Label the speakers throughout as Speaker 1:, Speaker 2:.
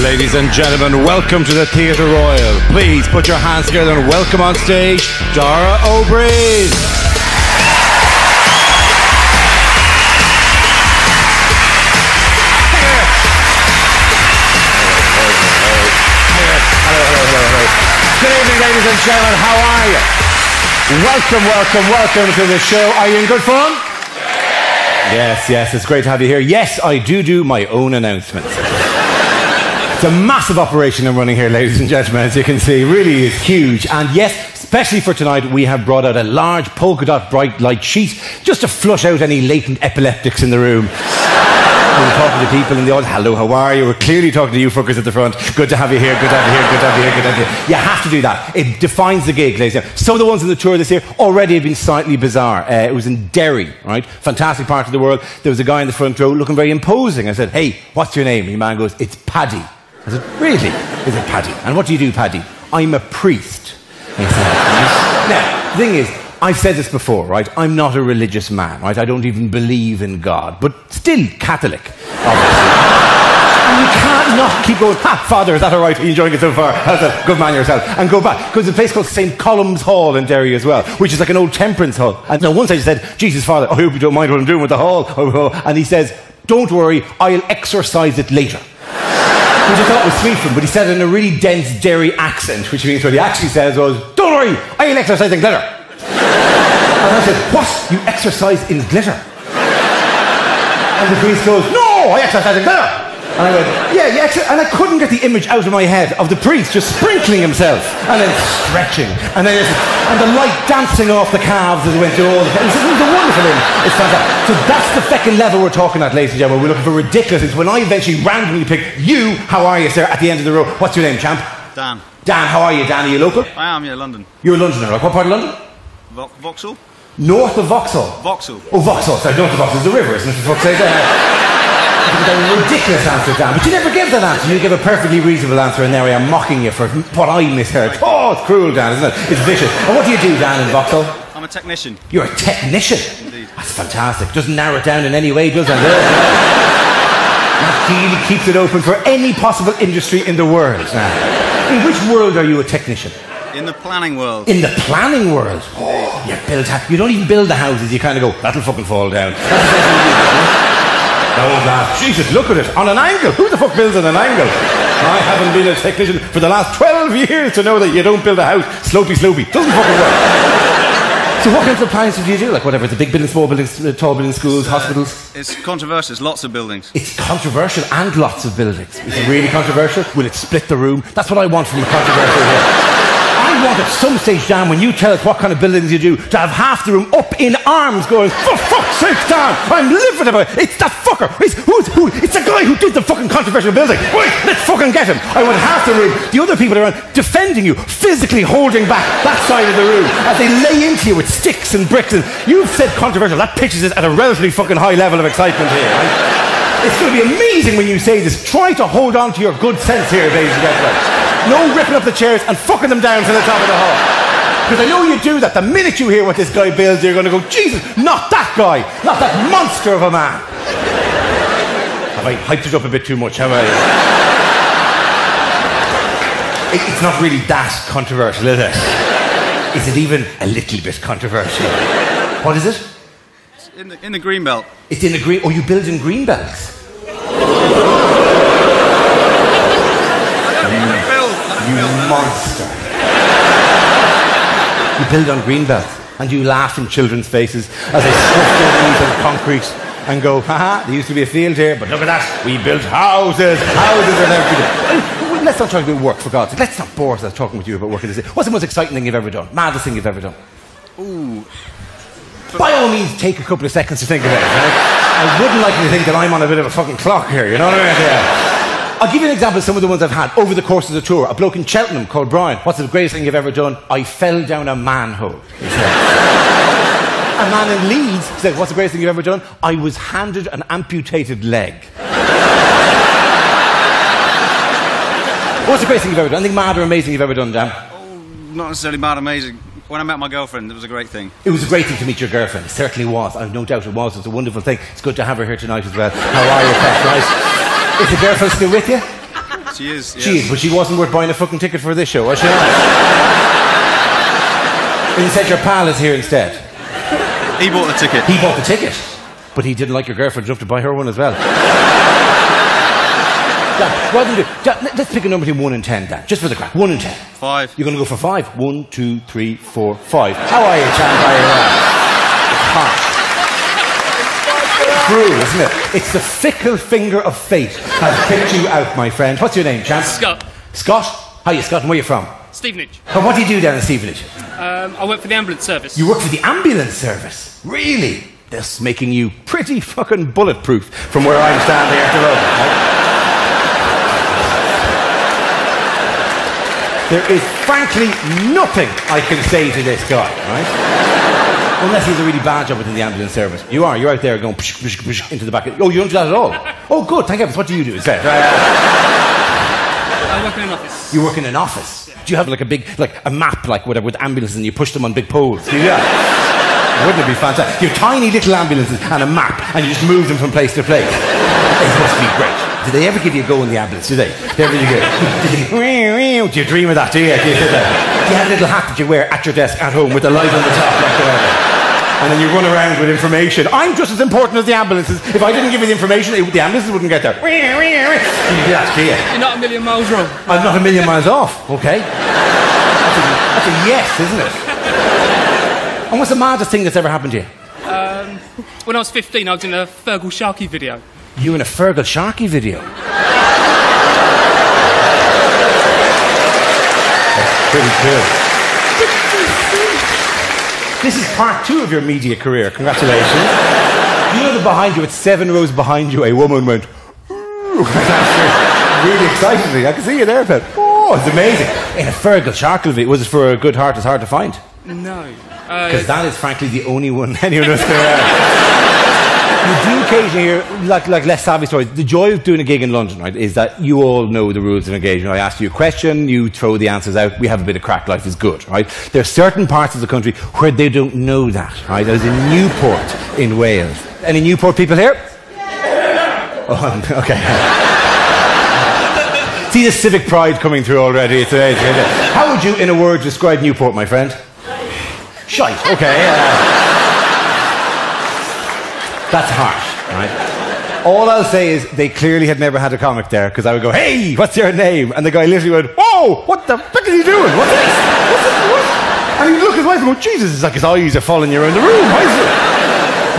Speaker 1: Ladies and gentlemen, welcome to the Theatre Royal. Please put your hands together and welcome on stage Dara Briain. Good evening, ladies and gentlemen. How are you? Welcome to the show. Are you in good fun? Yes, it's great to have you here. Yes, I do my own announcements. It's a massive operation I'm running here, ladies and gentlemen, as you can see. Really is huge. And yes, especially for tonight, we have brought out a large polka dot bright light sheet just to flush out any latent epileptics in the room. We're talking to people in the audience. Hello, how are you? We're clearly talking to you fuckers at the front. Good to have you here, good to have you here, good to have you here, good to have you here. You have to do that. It defines the gig, ladies and gentlemen. Some of the ones on the tour this year already have been slightly bizarre. It was in Derry, right? Fantastic part of the world. There was a guy in the front row looking very imposing. I said, hey, what's your name? And the man goes, it's Paddy. I said, really? Is it Paddy? And what do you do, Paddy? I'm a priest. He said, now, the thing is, I've said this before, right? I'm not a religious man, right? I don't even believe in God, but still Catholic, obviously. And you can't not keep going, Father, is that all right? Are you enjoying it so far? How's that? Good man yourself. And go back. Because there's a place called St. Column's Hall in Derry as well, which is like an old temperance hall. And now once I said, Jesus, Father, I hope you don't mind what I'm doing with the hall. And he says, don't worry, I'll exorcise it later. Which I thought was sweet from him, but he said it in a really dense Derry accent, which means what he actually says was, don't worry, I'll exorcise in glitter. And I said, what? You exercise in glitter? And the priest goes, no, I exercise in glitter. And I went, yeah, and I couldn't get the image out of my head of the priest just sprinkling himself and then stretching and the light dancing off the calves as it went through all the... It was a wonderful image. It's fantastic. So that's the fucking level we're talking at, ladies and gentlemen. We're looking for ridiculous things. When I eventually randomly pick you, how are you, sir, at the end of the row? What's your name, champ?
Speaker 2: Dan.
Speaker 1: Dan, how are you, Dan? Are you local?
Speaker 2: I am, yeah, London.
Speaker 1: You're a Londoner, right? What part of London?
Speaker 2: Vauxhall?
Speaker 1: North of Vauxhall?
Speaker 2: Vauxhall.
Speaker 1: Oh, Vauxhall. Sorry, north of Vauxhall is the river, isn't it? For fuck's sake. A ridiculous answer, Dan. But you never give that answer. You give a perfectly reasonable answer, and there I am mocking you for what I misheard. Oh, it's cruel, Dan, isn't it? It's vicious. And what do you do, Dan, in Vauxhall?
Speaker 2: I'm a technician.
Speaker 1: You're a technician?
Speaker 2: Indeed.
Speaker 1: That's fantastic. Doesn't narrow it down in any way, does it? That really keeps it open for any possible industry in the world. Now, in which world are you a technician?
Speaker 2: In the planning world.
Speaker 1: In the planning world? Oh, you don't even build the houses. You kind of go, that'll fucking fall down. Jesus, look at it. On an angle. Who the fuck builds on an angle? I haven't been a technician for the last 12 years to know that you don't build a house slopey. Doesn't fucking work. So what kinds of plans do you do? Like whatever, the big buildings, small buildings, tall buildings, schools, hospitals?
Speaker 2: It's controversial. There's lots of buildings.
Speaker 1: It's controversial and lots of buildings. Is it really controversial? Will it split the room? That's what I want from a controversial here. I want at some stage, Dan, when you tell us what kind of buildings you do, to have half the room up in arms going, for fuck's sake, Dan, I'm livid about it. It's that fucker. It's the guy who did the fucking controversial building. Wait, let's fucking get him. I want half the room, the other people around, defending you, physically holding back that side of the room as they lay into you with sticks and bricks. And you've said controversial. That pitches it at a relatively fucking high level of excitement here, right? It's going to be amazing when you say this. Try to hold on to your good sense here, ladies and gentlemen. No ripping up the chairs and fucking them down to the top of the hall. Because I know you do that. The minute you hear what this guy builds, you're going to go, Jesus, not that guy. Not that monster of a man. Have I hyped it up a bit too much, have I? It's not really that controversial, is it? Is it even a little bit controversial? What is it?
Speaker 2: It's in the green belt.
Speaker 1: It's in the green... Oh, you build in green belts? You monster. You build on green belts and you laugh in children's faces as they stuff their knees on concrete and go, haha, there used to be a field here, but look at that, we built houses and everything. Let's not try to do work, for God's sake. Let's not bore us talking with you about work. What's the most exciting thing you've ever done? Maddest thing you've ever done?
Speaker 2: Ooh.
Speaker 1: By all means, take a couple of seconds to think about it. Right? I wouldn't like you to think that I'm on a bit of a fucking clock here, you know what I mean? Yeah. I'll give you an example of some of the ones I've had over the course of the tour. A bloke in Cheltenham called Briain. What's the greatest thing you've ever done? I fell down a manhole. A man in Leeds said, what's the greatest thing you've ever done? I was handed an amputated leg. What's the greatest thing you've ever done? Anything mad or amazing you've ever done, Dan?
Speaker 2: Oh, not necessarily mad amazing. When I met my girlfriend, it was a great thing.
Speaker 1: It was a great thing to meet your girlfriend. It certainly was. I've no doubt it was. It's a wonderful thing. It's good to have her here tonight as well. How are you, pet? Right? Is the girlfriend still with you?
Speaker 2: She is. Yeah.
Speaker 1: She is, but she wasn't worth buying a fucking ticket for this show, was she not? Instead, your pal is here instead.
Speaker 2: He bought the ticket.
Speaker 1: He bought the ticket, but he didn't like your girlfriend enough to buy her one as well. Dan, rather than Dan, let's pick a number between 1 and 10, Dan, just for the crack. 1 and 10.
Speaker 2: 5.
Speaker 1: You're going to go for 5. 1, 2, 3, 4, 5. How are you, champ? How are you? Hot. True, isn't it? It's the fickle finger of fate has picked you out, my friend. What's your name, champ?
Speaker 3: Scott.
Speaker 1: Scott? How are you, Scott? And where are you from?
Speaker 3: Stevenage.
Speaker 1: Oh, what do you do down in Stevenage?
Speaker 3: I work for the ambulance service.
Speaker 1: You work for the ambulance service? Really? This making you pretty fucking bulletproof from where I'm standing at the moment, right? There is frankly nothing I can say to this guy, right? Unless he's a really bad job within the ambulance service. You're out there going psh, psh, psh, into the back. Oh, you don't do that at all? Oh, good, thank heavens. What do you do instead?
Speaker 3: I work in an office.
Speaker 1: You work in an office? Do you have like a big, like a map, like whatever, with ambulances and you push them on big poles? Do you do that? Wouldn't it be fantastic? You have tiny little ambulances and a map and you just move them from place to place. It must be great. Did they ever give you a go in the ambulance? Did they? Did you dream of that? Do you? Do you sit there? Do you have a little hat that you wear at your desk at home with the light on the top, like whatever? And then you run around with information. I'm just as important as the ambulances. If I didn't give you the information, the ambulances wouldn't get there. Do you do that, do you?
Speaker 3: You're not a million miles wrong.
Speaker 1: I'm not a million miles off. Okay. That's a yes, isn't it? And what's the maddest thing that's ever happened to you?
Speaker 3: When I was 15, I was in a Fergal Sharkey video.
Speaker 1: You in a Fergal Sharkey video? That's pretty good. This is part 2 of your media career. Congratulations. You know that behind you, it's 7 rows behind you, a woman went, ooh. Really excited me. I can see you there, Pet. Oh, it's amazing. In a Fergal Sharkey video, was it for a good heart as hard to find?
Speaker 3: No.
Speaker 1: Because that is frankly the only one anyone knows there. You do occasionally hear, like less savvy stories. The joy of doing a gig in London, right, is that you all know the rules of engagement. I ask you a question, you throw the answers out, we have a bit of crack, life is good, right? There are certain parts of the country where they don't know that, right? I was in Newport in Wales. Any Newport people here? Oh, okay. See the civic pride coming through already. It's amazing. How would you, in a word, describe Newport, my friend? Shite, okay. That's harsh, right? All I'll say is they clearly had never had a comic there, because I would go, hey, what's your name? And the guy literally went, whoa, what the fuck is he doing? What's this? What's this? What? And he'd look at his wife and go, Jesus, it's like his eyes are following you around the room. Why is it?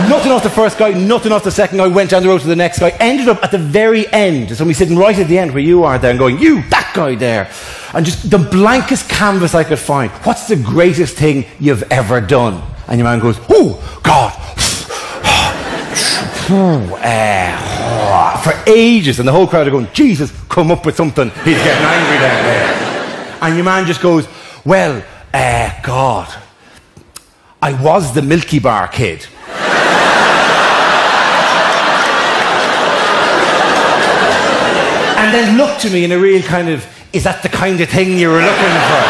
Speaker 1: Nothing off the first guy, nothing off the second guy, went down the road to the next guy, ended up at the very end. Somebody sitting right at the end where you are there and going, you, that guy there. And just the blankest canvas I could find. What's the greatest thing you've ever done? And your man goes, oh, God. For ages, and the whole crowd are going, Jesus, come up with something. He's getting angry down there. And your man just goes, well, God, I was the Milky Bar kid. And then looked to me in a real kind of, is that the kind of thing you were looking for?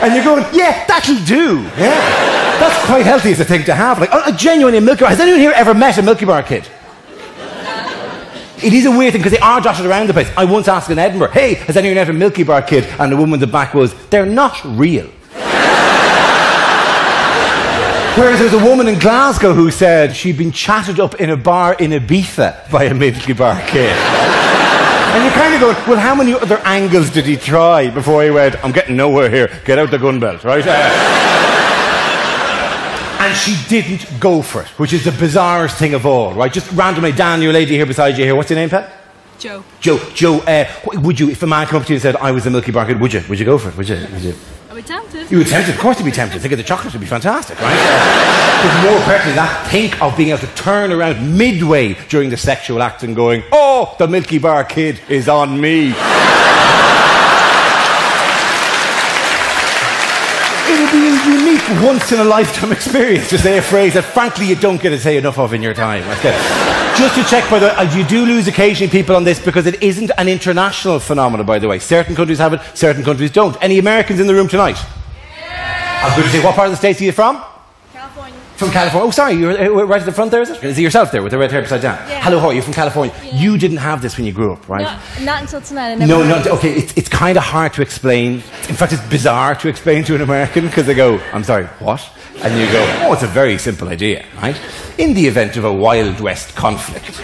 Speaker 1: And you're going, yeah, that'll do. Yeah. That's quite healthy as a thing to have. Like, a genuine Milky Bar. Has anyone here ever met a Milky Bar kid? It is a weird thing because they are dotted around the place. I once asked in Edinburgh, hey, has anyone ever a Milky Bar kid? And the woman in the back was, they're not real. Whereas there was a woman in Glasgow who said she'd been chatted up in a bar in Ibiza by a Milky Bar kid. And you're kind of going, well, how many other angles did he try before he went, I'm getting nowhere here, get out the gun belt, right? And she didn't go for it, which is the bizarrest thing of all, right? Just randomly, Dan, your lady here beside you here, what's your name, Pat?
Speaker 3: Joe.
Speaker 1: Joe, would you, if a man came up to you and said, I was a Milky Bar kid, would you go for it? Would you?
Speaker 3: I would tempted.
Speaker 1: You would tempted, of course you'd be tempted. Think of the chocolate, would be fantastic, right? But more pertinently than that, think of being able to turn around midway during the sexual act and going, oh, the Milky Bar kid is on me. It would be a unique, once-in-a-lifetime experience to say a phrase that, frankly, you don't get to say enough of in your time. Just to check, by the way, you do lose occasionally people on this because it isn't an international phenomenon, by the way. Certain countries have it, certain countries don't. Any Americans in the room tonight? Yeah. I was going to say, what part of the States are you from?
Speaker 4: California.
Speaker 1: From California. Oh, sorry, you're right at the front there, is it? Is it yourself there with the red hair upside down?
Speaker 4: Yeah.
Speaker 1: Hello, how are you? From California.
Speaker 4: Yeah.
Speaker 1: You didn't have this when you grew up, right?
Speaker 4: Not until tonight. I never
Speaker 1: Okay, it's kind of hard to explain. In fact, it's bizarre to explain to an American because they go, I'm sorry, what? And you go, oh, it's a very simple idea, right? In the event of a Wild West conflict.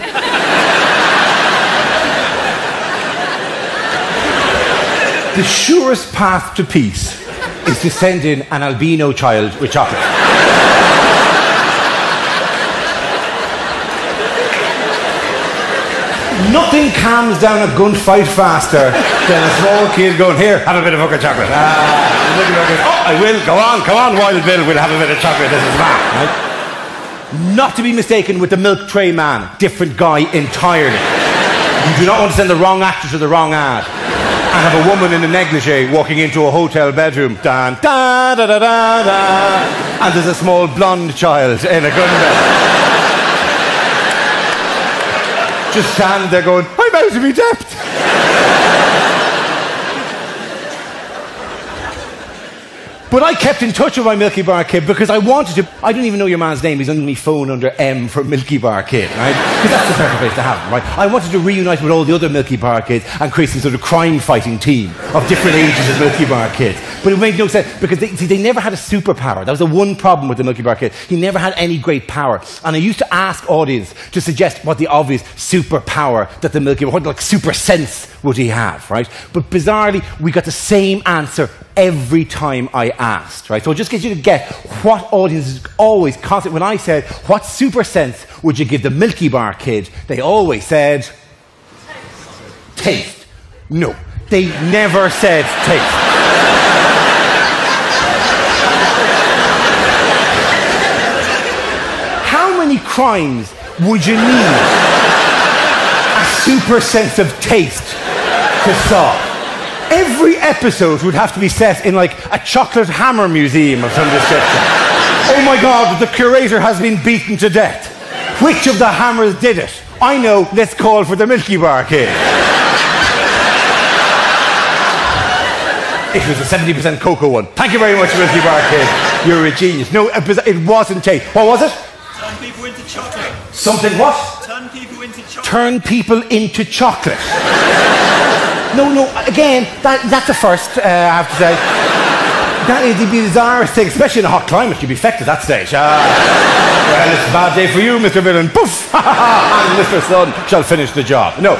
Speaker 1: The surest path to peace is to send in an albino child with chocolate. Nothing calms down a gunfight faster than a small kid going, here, have a bit of fucking chocolate. I will, go on, Wild Bill, we'll have a bit of chocolate, this is mad, right? Not to be mistaken with the milk tray man, different guy entirely. You do not want to send the wrong actor to the wrong ad and have a woman in a negligee walking into a hotel bedroom, dan, da, da, da, da, da, and there's a small blonde child in a gun belt. Just stand there going, I'm out of my depth. But I kept in touch with my Milky Bar kid because I wanted to. I don't even know your man's name. He's under my phone under M for Milky Bar kid, right? Because that's the perfect place to have him, right? I wanted to reunite with all the other Milky Bar kids and create some sort of crime-fighting team of different ages of Milky Bar kids. But it made no sense because they never had a superpower. That was the one problem with the Milky Bar kid. He never had any great power. And I used to ask audience to suggest what the obvious superpower that the Milky Bar, what like super sense would he have, right? But bizarrely, we got the same answer every time I asked, right? So I'll just get you to get what audiences always constantly, when I said, what super sense would you give the Milky Bar kid? They always said, taste. No, they never said taste. How many crimes would you need a super sense of taste to solve? Every episode would have to be set in like a chocolate hammer museum of some description. Oh my God, the curator has been beaten to death. Which of the hammers did it? I know, let's call for the Milky Bar kid. It was a 70% cocoa one. Thank you very much, Milky Bar kid. You're a genius. No, it wasn't taste. What was it?
Speaker 5: Turn people into chocolate.
Speaker 1: Something what?
Speaker 5: Turn people into chocolate.
Speaker 1: Turn people into chocolate. No, again, that's a first, I have to say. That is the bizarrest thing, especially in a hot climate. You'd be fecked at that stage. Well, it's a bad day for you, Mr. Villain. Poof! And Mr. Sun shall finish the job. No,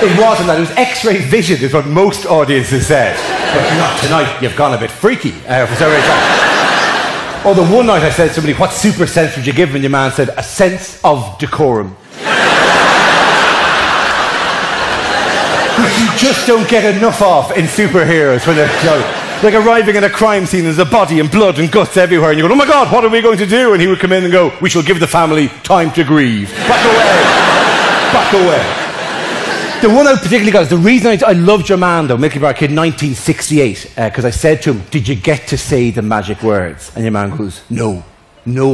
Speaker 1: it wasn't that. It was X-ray vision is what most audiences said. But not tonight, you've gone a bit freaky for some reason. Or the one night I said to somebody, what super sense would you give? And your man said, a sense of decorum. Which you just don't get enough of in superheroes when they're like arriving in a crime scene, there's a body and blood and guts everywhere, and you go, oh my God, what are we going to do? And he would come in and go, we shall give the family time to grieve. Back away. The one I particularly got is the reason I loved your man, though, Milky Bar Kid, 1968, because I said to him, did you get to say the magic words? And your man goes, no,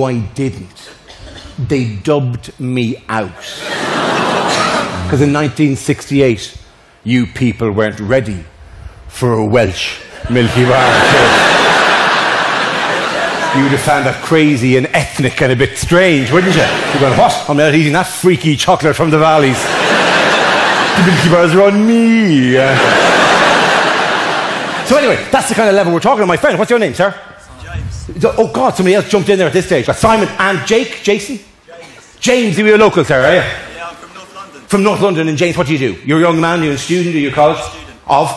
Speaker 1: I didn't. They dubbed me out. Because in 1968, you people weren't ready for a Welsh Milky Bar kid. You'd have found that crazy and ethnic and a bit strange, wouldn't you? You're going, what? I'm not eating that freaky chocolate from the valleys. The Milky Bars are on me. So anyway, that's the kind of level we're talking about, my friend. What's your name, sir?
Speaker 5: James.
Speaker 1: Oh God, somebody else jumped in there at this stage. Simon and Jason? James, are you a local, sir, are you?
Speaker 5: Yeah, I'm from North London.
Speaker 1: From North London, and James, what do you do? You're a young man, you're a student, you're a college?
Speaker 5: Student.
Speaker 1: Of?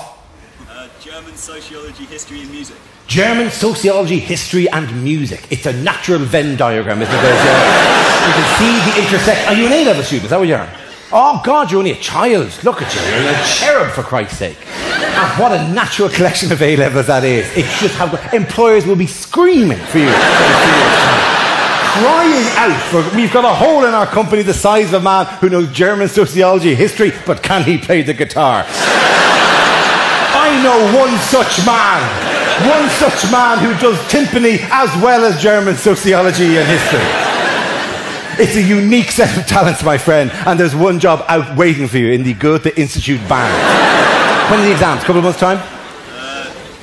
Speaker 5: German, sociology, history and music.
Speaker 1: German, sociology, history and music. It's a natural Venn diagram, isn't it? You can see the intersection. Are you an A-level student? Is that what you are? Oh God, you're only a child. Look at you. You're a cherub, for Christ's sake. And what a natural collection of A-levels that is. It's just how employers will be screaming for you. Crying out for, we've got a hole in our company the size of a man who knows German, sociology, history, but can he play the guitar? I know one such man who does timpani as well as German sociology and history. It's a unique set of talents, my friend, and there's one job out waiting for you in the Goethe Institute band. When are the exams? Couple of months' time?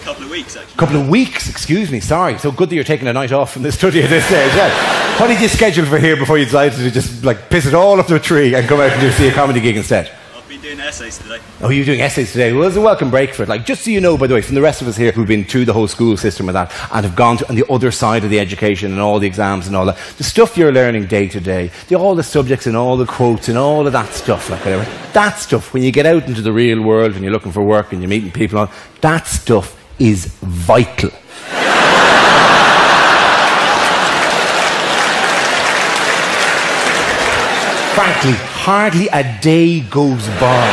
Speaker 5: Couple of weeks. weeks, actually.
Speaker 1: Couple of weeks, excuse me, sorry. So good that you're taking a night off from the study at this stage. Yeah. What did you schedule for here before you decided to just like piss it all up to a tree and come out and see a comedy gig instead?
Speaker 5: I've been doing essays today.
Speaker 1: Oh, you're doing essays today? Well, it's a welcome break for it. Like, just so you know, by the way, from the rest of us here who've been through the whole school system with that and have gone to, on the other side of the education and all the exams and all that, the stuff you're learning day to day, all the subjects and all the quotes and all of that stuff, like whatever, that stuff, when you get out into the real world and you're looking for work and you're meeting people, that stuff is vital. Frankly, hardly a day goes by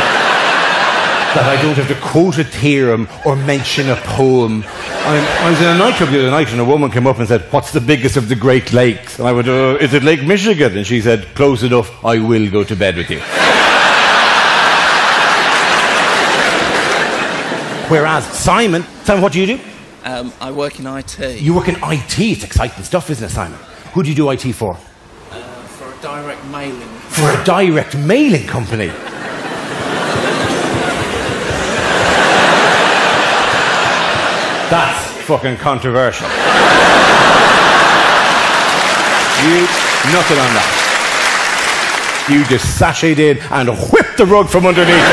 Speaker 1: that I don't have to quote a theorem or mention a poem. I was in a nightclub the other night and a woman came up and said, "What's the biggest of the Great Lakes?" And I went, "Is it Lake Michigan?" And she said, "Close enough, I will go to bed with you." Whereas Simon, what do you do?
Speaker 6: I work in IT.
Speaker 1: You work in IT. It's exciting stuff, isn't it, Simon? Who do you do IT for?
Speaker 6: For a direct mailing.
Speaker 1: For a direct mailing company? That's fucking controversial. Nothing on that. You just sashayed in and whipped the rug from underneath it.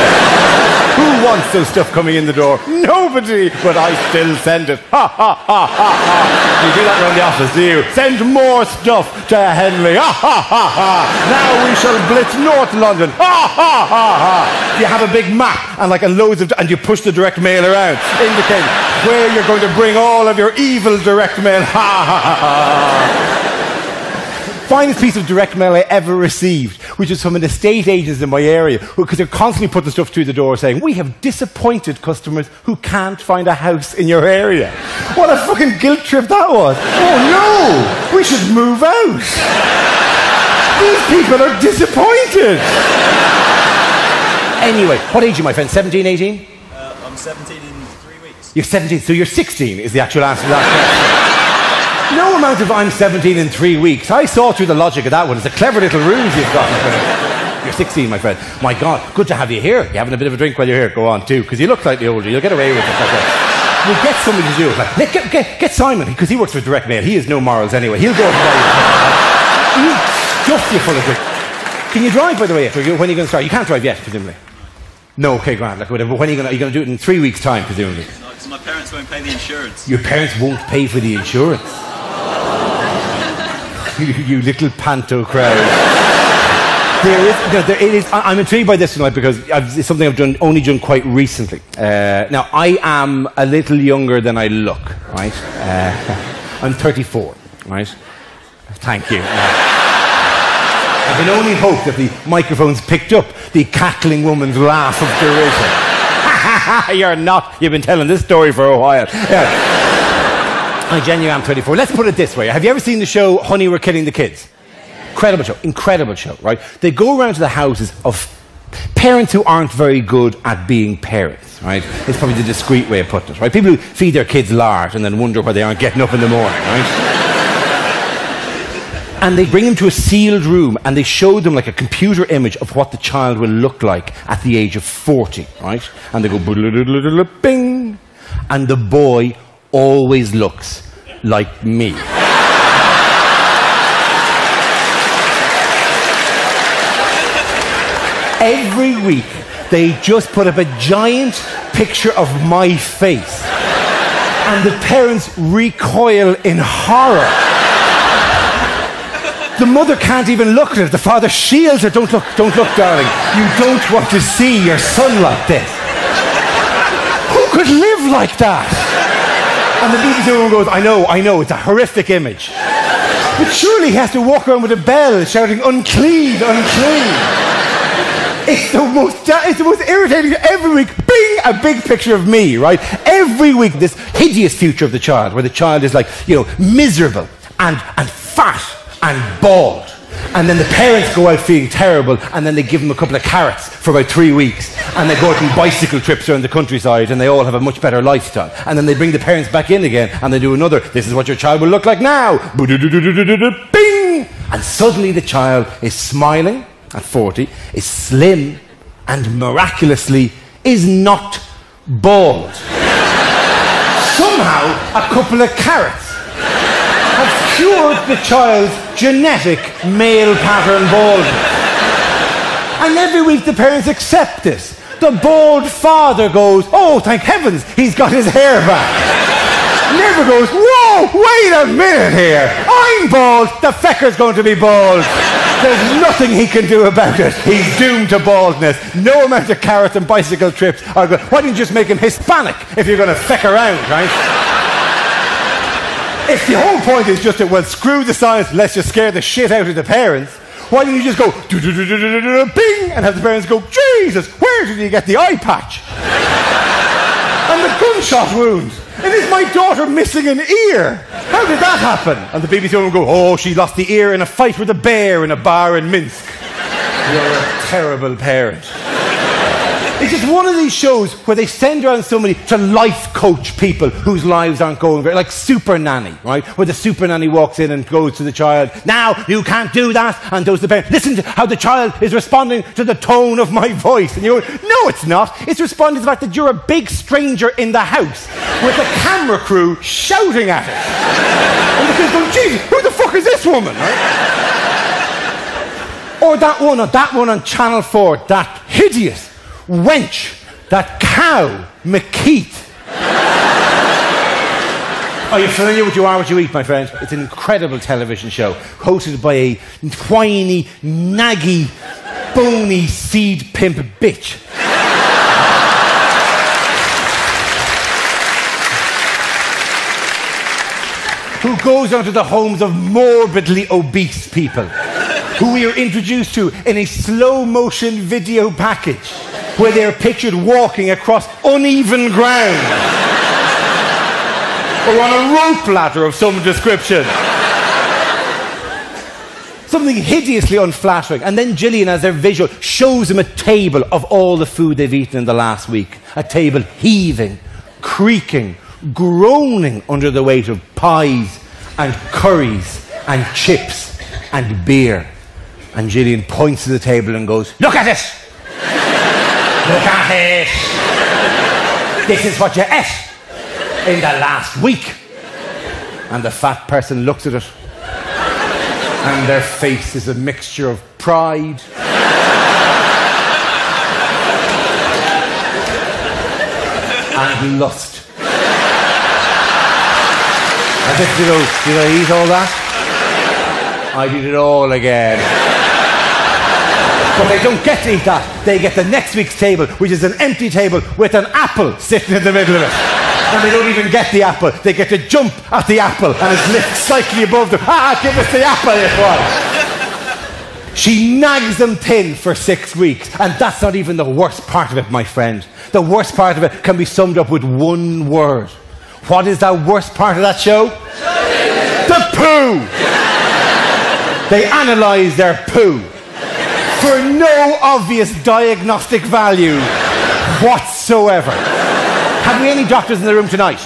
Speaker 1: Who wants those stuff coming in the door? Nobody, but I still send it. Ha, ha, ha, ha, ha. You do that around the office, do you? Send more stuff to Henley. Ha, ha, ha, ha. Now we shall blitz North London. Ha, ha, ha, ha. You have a big map and like a loads of, and you push the direct mail around, indicating where you're going to bring all of your evil direct mail. Ha, ha, ha, ha. Finest piece of direct mail I ever received, which is from an estate agent in my area, because they're constantly putting stuff through the door saying, "We have disappointed customers who can't find a house in your area." What a fucking guilt trip that was. Oh no, we should move out. These people are disappointed. Anyway, what age are you, my friend? 17, 18?
Speaker 5: I'm 17 in 3 weeks.
Speaker 1: You're 17, so you're 16 is the actual answer to that question. No amount of "I'm 17 in 3 weeks." I saw through the logic of that one. It's a clever little ruse you've got. You're 16, my friend. My God, good to have you here. You're having a bit of a drink while you're here. Go on, too, because you look slightly older. You'll get away with it. We'll get somebody to do it. Like, get Simon, because he works for direct mail. He has no morals anyway. He'll go and buy you. Just you full of drink. Can you drive, by the way, when are you going to start? You can't drive yet, presumably. No, okay, grand. Like, whatever. When are you going to do it? In 3 weeks' time, presumably.
Speaker 5: No, because my parents won't pay the insurance.
Speaker 1: Your parents won't pay for the insurance. You little panto crowd. I'm intrigued by this tonight because it's something I've only done quite recently. Now, I am a little younger than I look, right? I'm 34, right? Thank you. I can only hope that the microphones picked up the cackling woman's laugh of derision. You're not. You've been telling this story for a while. Yeah. I genuinely am 34. Let's put it this way. Have you ever seen the show Honey, We're Killing the Kids? Incredible show, right? They go around to the houses of parents who aren't very good at being parents, right? It's probably the discreet way of putting it, right? People who feed their kids lard and then wonder why they aren't getting up in the morning, right? And they bring them to a sealed room and they show them like a computer image of what the child will look like at the age of 40, right? And they go bing, and the boy always looks like me. Every week, they just put up a giant picture of my face. And the parents recoil in horror. The mother can't even look at it. The father shields her. Don't look, darling. You don't want to see your son like this. Who could live like that? And the BBC woman goes, I know, it's a horrific image. But surely he has to walk around with a bell shouting, "Unclean, unclean." It's the most irritating. Every week, bing, a big picture of me, right? Every week, this hideous future of the child, where the child is like, miserable and fat and bald. And then the parents go out feeling terrible, and then they give them a couple of carrots for about 3 weeks, and they go out on bicycle trips around the countryside, and they all have a much better lifestyle. And then they bring the parents back in again, and they do another, "This is what your child will look like now." Bing! And suddenly the child is smiling at 40, is slim, and miraculously is not bald. Somehow, a couple of carrots have cured the child's genetic male pattern baldness. And every week the parents accept this. The bald father goes, oh, thank heavens, he's got his hair back. Never goes, whoa, wait a minute here. I'm bald, the fecker's going to be bald. There's nothing he can do about it. He's doomed to baldness. No amount of carrots and bicycle trips are good. Why don't you just make him Hispanic if you're going to feck around, right? If the whole point is just that, well, screw the science, let's just scare the shit out of the parents, why don't you just go, bing, and have the parents go, Jesus, where did you get the eye patch? And the gunshot wound. It is my daughter missing an ear. How did that happen? And the BBC woman will go, oh, she lost the ear in a fight with a bear in a bar in Minsk. You're a terrible parent. It's just one of these shows where they send around somebody to life coach people whose lives aren't going very, like Super Nanny, right? Where the Super Nanny walks in and goes to the child, now you can't do that, and goes to the parent, listen to how the child is responding to the tone of my voice. And you go, no, it's not. It's responding to the fact that you're a big stranger in the house with a camera crew shouting at it. And the kid's going, Jesus, who the fuck is this woman, right? Or that one on Channel 4, that hideous wench, that cow, McKeith. Are you familiar with You Are What You Eat, my friend? It's an incredible television show, hosted by a whiny, naggy, bony seed pimp bitch. Who goes onto the homes of morbidly obese people, who we are introduced to in a slow-motion video package, where they are pictured walking across uneven ground or on a rope ladder of some description. Something hideously unflattering. And then Gillian, as their visual, shows them a table of all the food they've eaten in the last week. A table heaving, creaking, groaning under the weight of pies and curries and chips and beer. And Gillian points to the table and goes, look at it! Look at it! This is what you ate in the last week. And the fat person looks at it, and their face is a mixture of pride and lust. As if, did I eat all that? I did it all again. But they don't get to eat that. They get the next week's table, which is an empty table with an apple sitting in the middle of it. And they don't even get the apple. They get to jump at the apple, and it's lifted slightly above them. Ah, give us the apple, you boy. She nags them thin for 6 weeks. And that's not even the worst part of it, my friend. The worst part of it can be summed up with one word. What is that worst part of that show? The poo! They analyse their poo for no obvious diagnostic value whatsoever. Have we any doctors in the room tonight?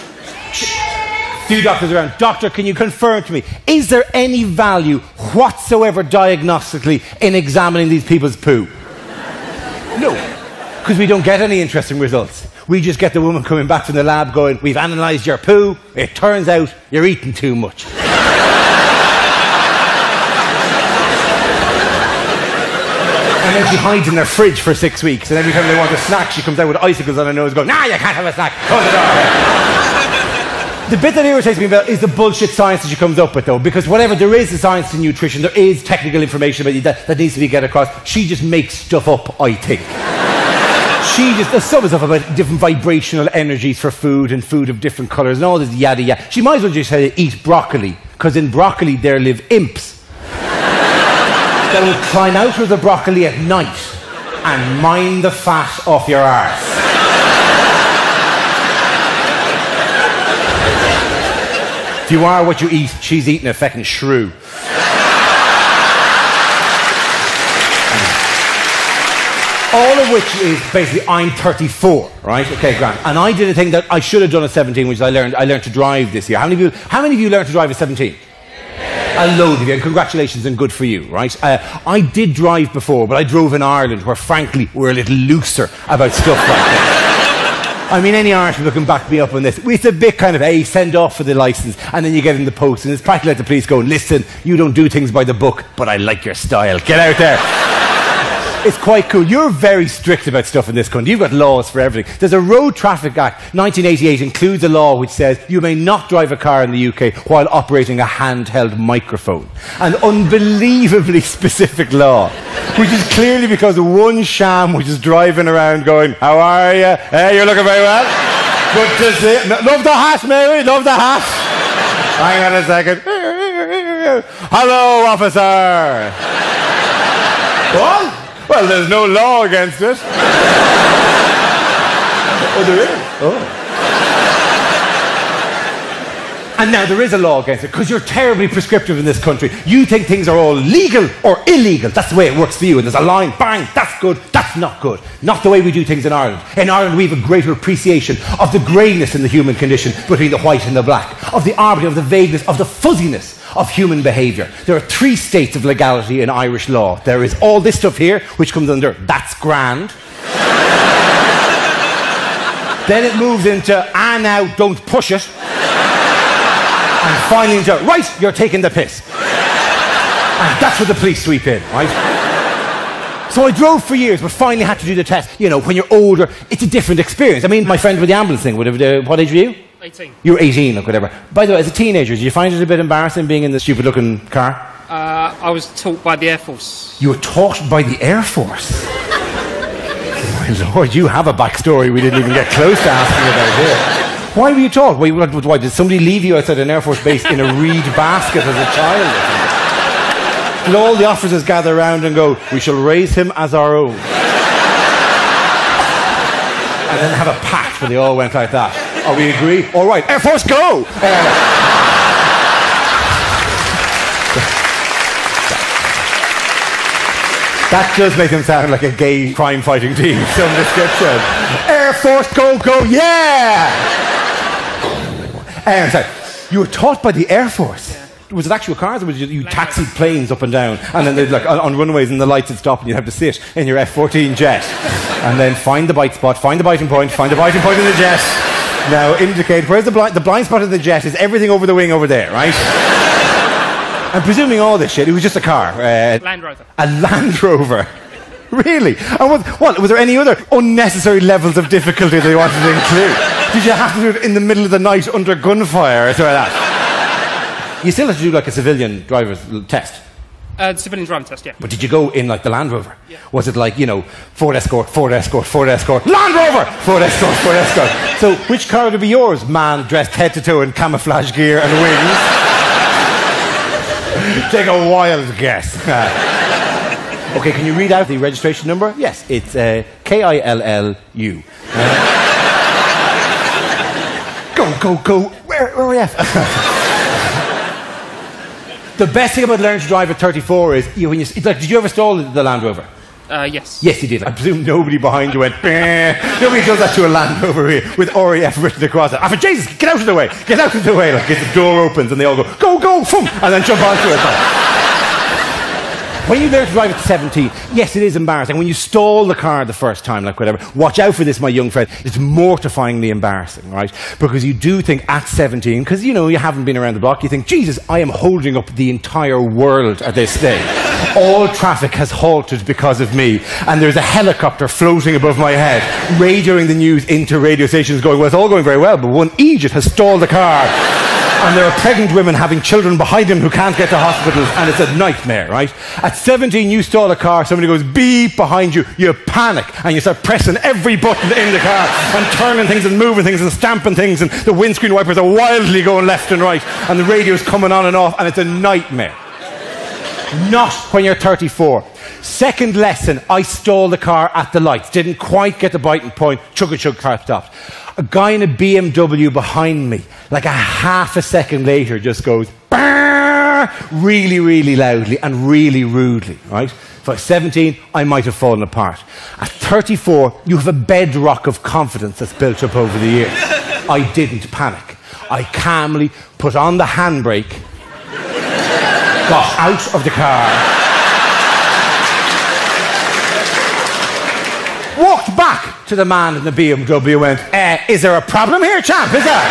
Speaker 1: Few doctors around. Doctor, can you confirm to me, is there any value whatsoever diagnostically in examining these people's poo? No, because we don't get any interesting results. We just get the woman coming back from the lab going, we've analysed your poo, it turns out you're eating too much. And then she hides in their fridge for 6 weeks, and every time they want a snack, she comes out with icicles on her nose going, nah, you can't have a snack, close the door. The bit that irritates me about is the bullshit science that she comes up with, though, because whatever there is the science to nutrition, there is technical information about that needs to be get across. She just makes stuff up, I think. There's some stuff about different vibrational energies for food and food of different colours and all this yada yada. She might as well just say eat broccoli, because in broccoli there live imps that will climb out of the broccoli at night and mine the fat off your arse. If you are what you eat, she's eating a feckin' shrew. All of which is basically, I'm 34, right? Okay, grand. And I did a thing that I should have done at 17, which I learned to drive this year. How many of you learned to drive at 17? A load of you, and congratulations and good for you, right? I did drive before, but I drove in Ireland, where frankly we're a little looser about stuff like that. I mean, any Irish people can back me up on this. It's a bit kind of, hey, send off for the licence, and then you get in the post, and it's practically like the police going, listen, you don't do things by the book, but I like your style. Get out there. It's quite cool. You're very strict about stuff in this country. You've got laws for everything. There's a Road Traffic Act, 1988, includes a law which says you may not drive a car in the UK while operating a handheld microphone. An unbelievably specific law, which is clearly because of one sham which is driving around going, how are you? Hey, you're looking very well. Good to see you. Love the hat, Mary. Love the hat. Hang on a second. Hello, officer. What? Well, there's no law against it. Oh, there is? Oh. And now there is a law against it, because you're terribly prescriptive in this country. You think things are all legal or illegal. That's the way it works for you. And there's a line, bang, that's good, that's not good. Not the way we do things in Ireland. In Ireland, we have a greater appreciation of the greyness in the human condition between the white and the black, of the arbitrary, of the vagueness, of the fuzziness of human behaviour. There are 3 states of legality in Irish law. There is all this stuff here, which comes under, that's grand. Then it moves into, now, don't push it. And finally into, right, you're taking the piss. And that's what the police sweep in, right? So I drove for years, but finally had to do the test. You know, when you're older, it's a different experience. I mean, my friend with the ambulance thing would have, what age were you?
Speaker 3: 18.
Speaker 1: You were 18, or whatever. By the way, as a teenager, did you find it a bit embarrassing being in the stupid-looking car?
Speaker 3: I was taught by the Air Force.
Speaker 1: You were taught by the Air Force? My Lord, you have a backstory we didn't even get close to asking about here. Why were you taught? Why did somebody leave you outside an Air Force base in a reed basket as a child? And all the officers gather around and go, we shall raise him as our own. And then have a pact where they all went like that. Oh, we agree? All right, Air Force, go! That does make them sound like a gay crime-fighting team, some description. Air Force, go, go, yeah! Sorry, you were taught by the Air Force? Yeah. Was it actual cars, or was you taxied planes up and down, and then they'd like on runways and the lights would stop and you'd have to sit in your F-14 jet and then find the bite spot, find the biting point in the jet. Now indicate where's the blind spot of the jet is everything over the wing over there, right? And presuming all this shit, it was just a car.
Speaker 3: Land Rover.
Speaker 1: A Land Rover. Really? And what? Was there any other unnecessary levels of difficulty they wanted to include? Did you have to do it in the middle of the night under gunfire or something like that? You still have to do like a civilian driver's test.
Speaker 3: Civilian driving test, yeah.
Speaker 1: But did you go in like the Land Rover?
Speaker 3: Yeah.
Speaker 1: Was it like, you know, Ford Escort, Ford Escort, Ford Escort, Land Rover, Ford Escort, Ford Escort? So which car would be yours? Man dressed head to toe in camouflage gear and wings? Take a wild guess. Okay, can you read out the registration number? Yes, it's KILLU. Go. Where are we at? The best thing about learning to drive at 34 is, it's like, did you ever stall the Land Rover?
Speaker 3: Yes.
Speaker 1: Yes, you did. I presume nobody behind you went, bah. Nobody does that to a Land Rover here with RAF written across it. For Jesus, get out of the way. Get out of the way. Like, the door opens and they all go, go, boom, and then jump onto it. When you learn to drive at 17, yes, it is embarrassing. When you stall the car the first time, like whatever, watch out for this, my young friend. It's mortifyingly embarrassing, right? Because you do think at 17, because, you know, you haven't been around the block, you think, Jesus, I am holding up the entire world at this stage. All traffic has halted because of me. And there's a helicopter floating above my head, radioing the news into radio stations going, well, it's all going very well, but one idiot has stalled the car. And there are pregnant women having children behind him who can't get to hospitals, and it's a nightmare, right? At 17, you stall a car, somebody goes beep behind you, you panic, and you start pressing every button in the car, and turning things and moving things and stamping things, and the windscreen wipers are wildly going left and right, and the radio's coming on and off, and it's a nightmare. Not when you're 34. Second lesson, I stalled the car at the lights. Didn't quite get the biting point. Chug-a-chug, car stopped. A guy in a BMW behind me, like a half a second later, just goes, bah! Really, really loudly and really rudely, right? So at 17, I might have fallen apart. At 34, you have a bedrock of confidence that's built up over the years. I didn't panic. I calmly put on the handbrake, got out of the car, walked back to the man in the BMW and went, is there a problem here, champ, is there?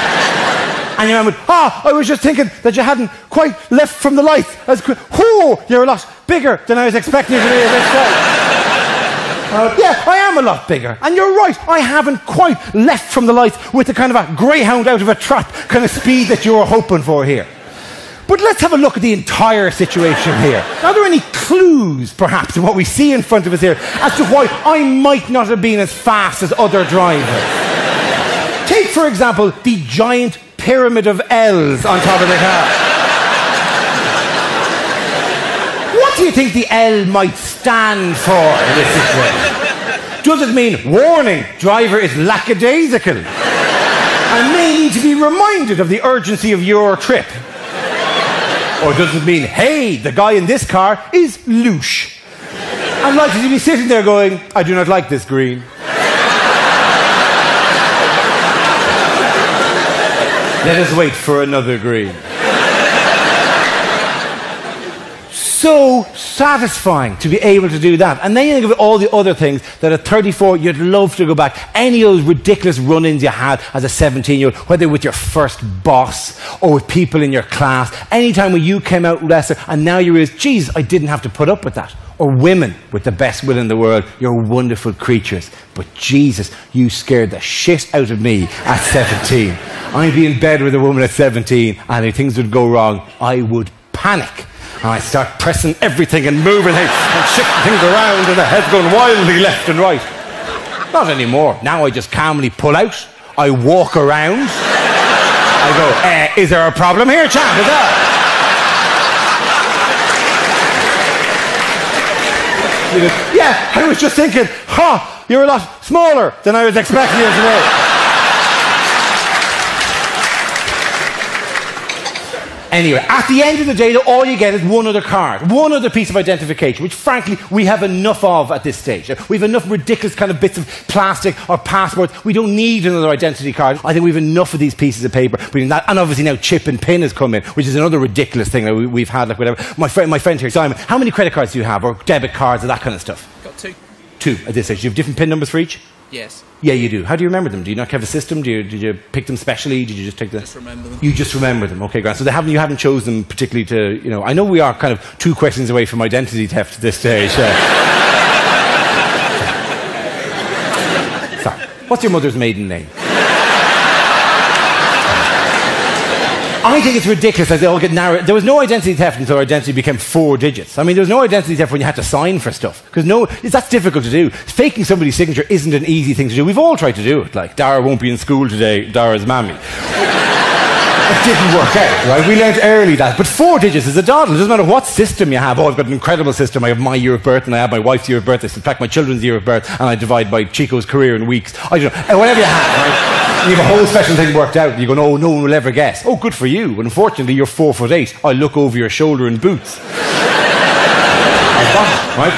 Speaker 1: And your man went, I was just thinking that you hadn't quite left from the lights as quick. Oh, you're a lot bigger than I was expecting you to be at this time. Yeah, I am a lot bigger. And you're right, I haven't quite left from the lights with the kind of a greyhound out of a trap kind of speed that you were hoping for here. But let's have a look at the entire situation here. Are there any clues, perhaps, in what we see in front of us here as to why I might not have been as fast as other drivers? Take, for example, the giant pyramid of L's on top of the car. What do you think the L might stand for in this situation? Does it mean, warning, driver is lackadaisical and may need to be reminded of the urgency of your trip? Or does it mean, hey, the guy in this car is louche and likely to be sitting there going, I do not like this green. Let us wait for another green. So satisfying to be able to do that. And then you think of all the other things that at 34 you'd love to go back. Any of those ridiculous run-ins you had as a 17-year-old, whether with your first boss or with people in your class, any time when you came out lesser and now you realize, geez, I didn't have to put up with that. Or women, with the best will in the world, you're wonderful creatures. But Jesus, you scared the shit out of me at 17. I'd be in bed with a woman at 17 and if things would go wrong, I would panic. And I start pressing everything and moving things and shifting things around and the head's going wildly left and right. Not anymore. Now I just calmly pull out. I walk around. I go, is there a problem here, champ? Is there? He goes, yeah, I was just thinking, you're a lot smaller than I was expecting you to be. Anyway, at the end of the day, all you get is one other card, one other piece of identification, which frankly we have enough of at this stage. We have enough ridiculous kind of bits of plastic or passports. We don't need another identity card. I think we have enough of these pieces of paper. And obviously now chip and pin has come in, which is another ridiculous thing that we've had, like whatever. My friend here, Simon, how many credit cards do you have, or debit cards, or that kind of stuff?
Speaker 6: Got two.
Speaker 1: Two at this stage. Do you have different pin numbers for each?
Speaker 6: Yes.
Speaker 1: Yeah, you do. How do you remember them? Do you not have a system? Did you pick them specially? Did you just take them?
Speaker 6: Just remember them.
Speaker 1: You just remember them. Okay, great. So you haven't chosen them particularly to, you know, I know we are kind of 2 questions away from identity theft at this stage. Sorry. What's your mother's maiden name? I think it's ridiculous that they all get narrowed. There was no identity theft until identity became 4 digits. I mean, there was no identity theft when you had to sign for stuff. Because that's difficult to do. Faking somebody's signature isn't an easy thing to do. We've all tried to do it. Like, Dara won't be in school today, Dara's mammy. It didn't work out, right? We learned early that. But 4 digits is a doddle. It doesn't matter what system you have. Oh, I've got an incredible system. I have my year of birth and I have my wife's year of birth. I subtract my children's year of birth and I divide by Chico's career in weeks. I don't know. Whatever you have, right? You have a whole special thing worked out. You go, no one will ever guess. Oh, good for you. But unfortunately, you're 4'8". I look over your shoulder in boots. I got it, right?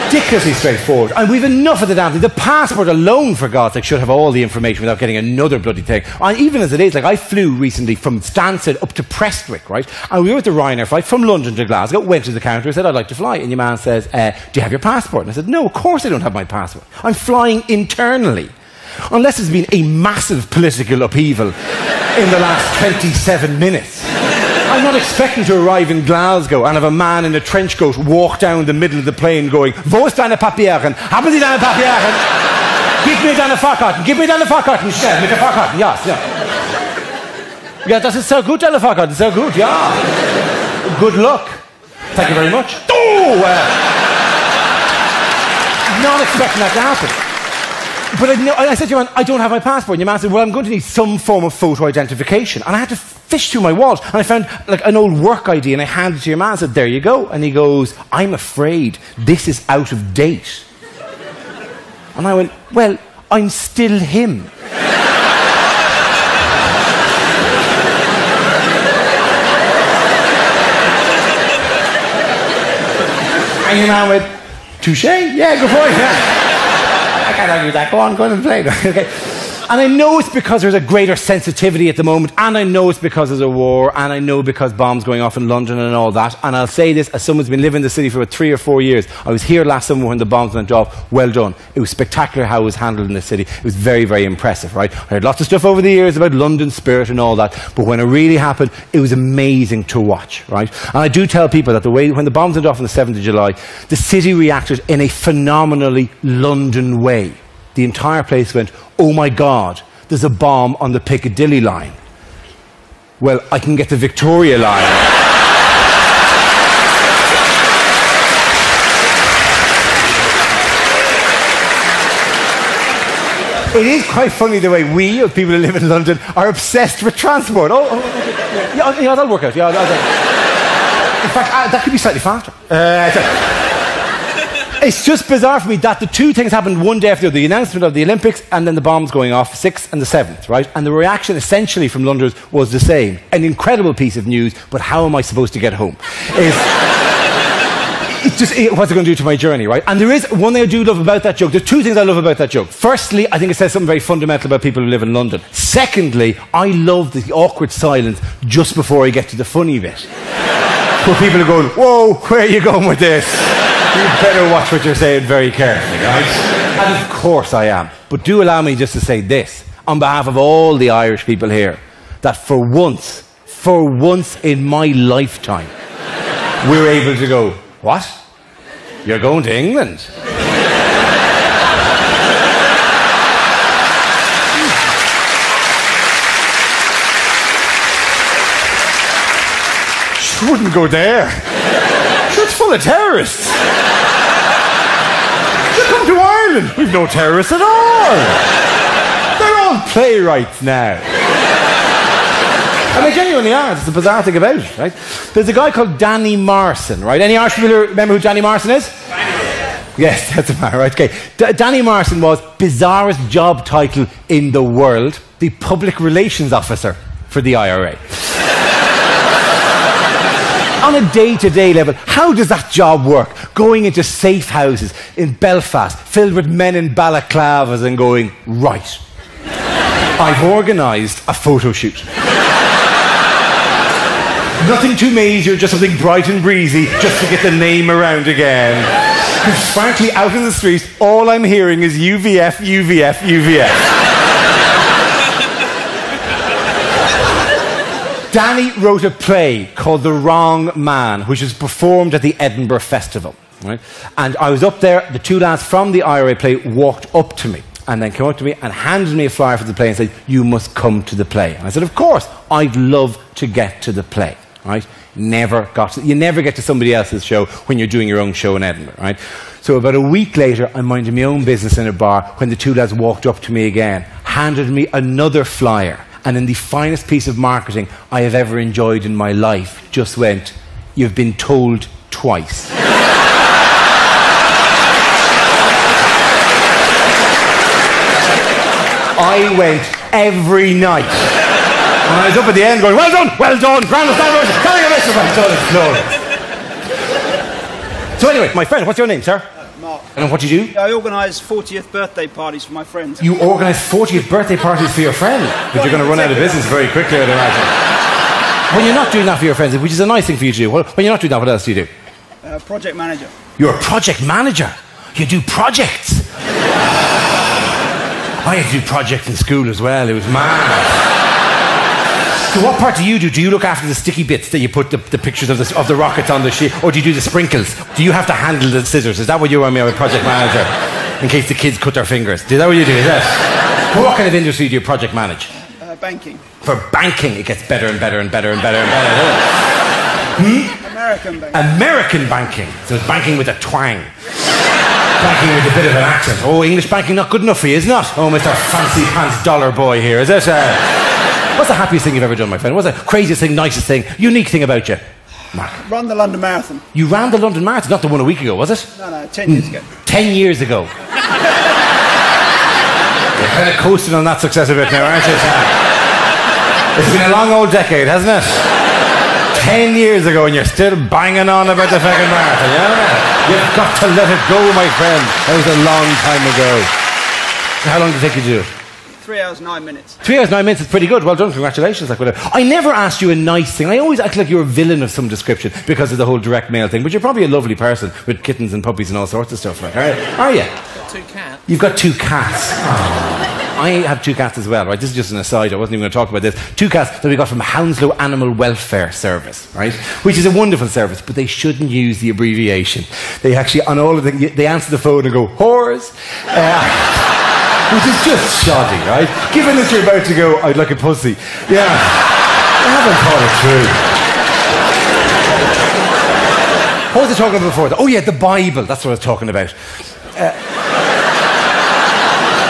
Speaker 1: Ridiculously straightforward. And we've enough of the damn thing. The passport alone, for God's sake, should have all the information without getting another bloody thing. And even as it is, like, I flew recently from Stansted up to Prestwick, right? And we were at the Ryanair flight from London to Glasgow, went to the counter, said, I'd like to fly. And your man says, do you have your passport? And I said, no, of course I don't have my passport. I'm flying internally. Unless there's been a massive political upheaval in the last 27 minutes. I'm not expecting to arrive in Glasgow and have a man in a trench coat walk down the middle of the plane going, Wo ist deine Papieren? Haben Sie deine Papieren? Gib mir deine Fahrkarten. Gib mir deine Fahrkarten. Schnell, mit der Fahrkarten. Ja, ja. Ja, das ist sehr gut, deine Fahrkarten. Sehr gut, ja. Good luck. Thank you very much. Oh! Not expecting that to happen. But I said to your man, I don't have my passport. And your man said, well, I'm going to need some form of photo identification. And I had to fish through my wallet. And I found like an old work ID and I handed it to your man and said, there you go. And he goes, I'm afraid this is out of date. And I went, well, I'm still him. And your man went, touche? Yeah, good point, yeah. I can't argue that. Go on and play. Okay. And I know it's because there's a greater sensitivity at the moment, and I know it's because there's a war, and I know because bombs going off in London and all that. And I'll say this, as someone's been living in the city for about 3 or 4 years, I was here last summer when the bombs went off. Well done. It was spectacular how it was handled in the city. It was very, very impressive, right? I heard lots of stuff over the years about London spirit and all that, but when it really happened, it was amazing to watch, right? And I do tell people that the way, when the bombs went off on the 7th of July, the city reacted in a phenomenally London way. The entire place went, oh my God, there's a bomb on the Piccadilly line. Well, I can get the Victoria line. It is quite funny the way we, or people who live in London, are obsessed with transport. Yeah, that'll work out. Yeah, in fact, that could be slightly faster. It's just bizarre for me that the two things happened one day after the announcement of the Olympics and then the bombs going off, 6th and the 7th, right? And the reaction essentially from Londoners was the same. An incredible piece of news, but how am I supposed to get home? It's just, what's it going to do to my journey, right? And there is one thing I do love about that joke. There's two things I love about that joke. Firstly, I think it says something very fundamental about people who live in London. Secondly, I love the awkward silence just before I get to the funny bit. Where people are going, whoa, where are you going with this? You better watch what you're saying very carefully, right? And of course I am. But do allow me just to say this, on behalf of all the Irish people here, that for once in my lifetime, we're able to go, what? You're going to England? Wouldn't go there. It's full of terrorists. You come to Ireland. We've no terrorists at all. They're all playwrights now. And they genuinely are. It's the bizarre thing about it, right? There's a guy called Danny Morrison, right? Any Irish people remember who Danny Morrison is? Yes, that's a man, right? Okay. Danny Morrison was bizarrest job title in the world, the public relations officer for the IRA. On a day-to-day level, how does that job work? Going into safe houses in Belfast, filled with men in balaclavas and going, right, I've organised a photo shoot. Nothing too major, just something bright and breezy, just to get the name around again. Because frankly, out in the streets, all I'm hearing is UVF, UVF, UVF. Danny wrote a play called The Wrong Man, which was performed at the Edinburgh Festival. Right? And I was up there, the two lads from the IRA play walked up to me and then came up to me and handed me a flyer for the play and said, you must come to the play. And I said, of course, I'd love to get to the play. Right? You never get to somebody else's show when you're doing your own show in Edinburgh. Right? So about a week later, I'm minding my own business in a bar when the two lads walked up to me again, handed me another flyer, and in the finest piece of marketing I have ever enjoyed in my life, just went, you've been told twice. I went every night. And I was up at the end going, well done, grand stand, So anyway, my friend, what's your name, sir?
Speaker 2: Mark.
Speaker 1: And what do you do?
Speaker 2: I organise 40th birthday parties for my friends.
Speaker 1: You organise 40th birthday parties for your friend? But you're going to run out of business very quickly, I'd imagine. When you're not doing that for your friends, which is a nice thing for you to do, when you're not doing that, what else do you do?
Speaker 2: Project manager.
Speaker 1: You're a project manager? You do projects? I had to do projects in school as well, it was mad. So what part do you do? Do you look after the sticky bits that you put the pictures of the rockets on the sheet, or do you do the sprinkles? Do you have to handle the scissors? Is that what you are, a project manager? In case the kids cut their fingers. Is that what you do? Is that? Well, what kind of industry do you project manage?
Speaker 2: Banking.
Speaker 1: For banking, it gets better and better and better and better and better.
Speaker 2: American banking.
Speaker 1: American banking. So it's banking with a twang. Banking with a bit of an accent. Oh, English banking not good enough for you, isn't it? Oh, Mr. Fancy Pants Dollar Boy here, is it? What's the happiest thing you've ever done, my friend? What's the craziest thing, nicest thing, unique thing about you? Mark.
Speaker 2: Run the London Marathon.
Speaker 1: You ran the London Marathon? Not the one a week ago, was it?
Speaker 2: No, 10 years ago.
Speaker 1: 10 years ago. You're kind of coasting on that success a bit now, aren't you? It's been a long old decade, hasn't it? 10 years ago and you're still banging on about the fucking marathon, yeah? You've got to let it go, my friend. That was a long time ago. How long did it take you to do it?
Speaker 7: 3 hours, 9 minutes.
Speaker 1: 3 hours, 9 minutes is pretty good. Well done, congratulations. Like, whatever. I never asked you a nice thing. I always act like you're a villain of some description because of the whole direct mail thing. But you're probably a lovely person with kittens and puppies and all sorts of stuff. Like, are you?
Speaker 6: Got 2 cats.
Speaker 1: You've got 2 cats. Oh. I have 2 cats as well, right? This is just an aside. I wasn't even going to talk about this. 2 cats that we got from Hounslow Animal Welfare Service, right? Which is a wonderful service, but they shouldn't use the abbreviation. They actually, on all of the, they answer the phone and go, whores. Which is just shoddy, right? Given that you're about to go, I'd like a pussy. Yeah. I haven't thought it through. What was I talking about before? Oh yeah, the Bible. That's what I was talking about.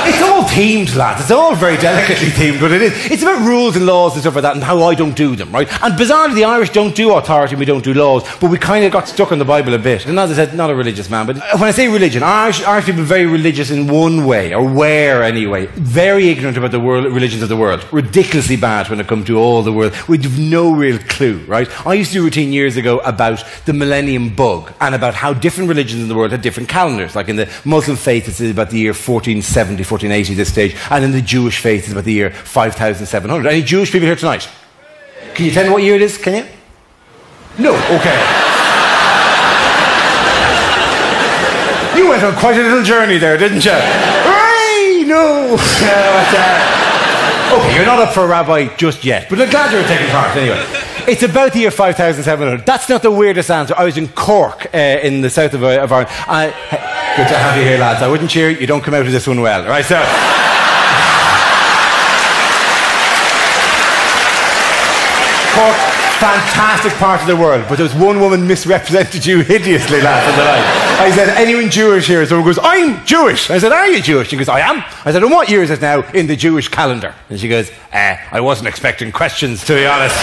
Speaker 1: It's all themed, lads. It's all very delicately themed, but it is. It's about rules and laws and stuff like that and how I don't do them, right? And bizarrely, the Irish don't do authority and we don't do laws, but we kind of got stuck on the Bible a bit. And as I said, not a religious man, but when I say religion, Irish people are very religious in one way, or were anyway. Very ignorant about the religions of the world. Ridiculously bad when it comes to all the world. We have no real clue, right? I used to do a routine years ago about the millennium bug and about how different religions in the world had different calendars. Like in the Muslim faith, it's about the year 1470, 1480 this stage, and in the Jewish faith it's about the year 5700. Any Jewish people here tonight? Can you tell me what year it is? Can you? No, okay. You went on quite a little journey there, didn't you? Hooray! No! Okay, you're not up for a rabbi just yet, but I'm glad you're taking part anyway. It's about the year 5700. That's not the weirdest answer. I was in Cork, in the south of Ireland. Good to have you here, lads. I wouldn't cheer you. You don't come out of this one well. Right, so. Cork, fantastic part of the world, but there was one woman misrepresented you hideously last night. I said, anyone Jewish here? Someone goes, I'm Jewish. I said, are you Jewish? She goes, I am. I said, and what year is it now in the Jewish calendar? And she goes, I wasn't expecting questions, to be honest.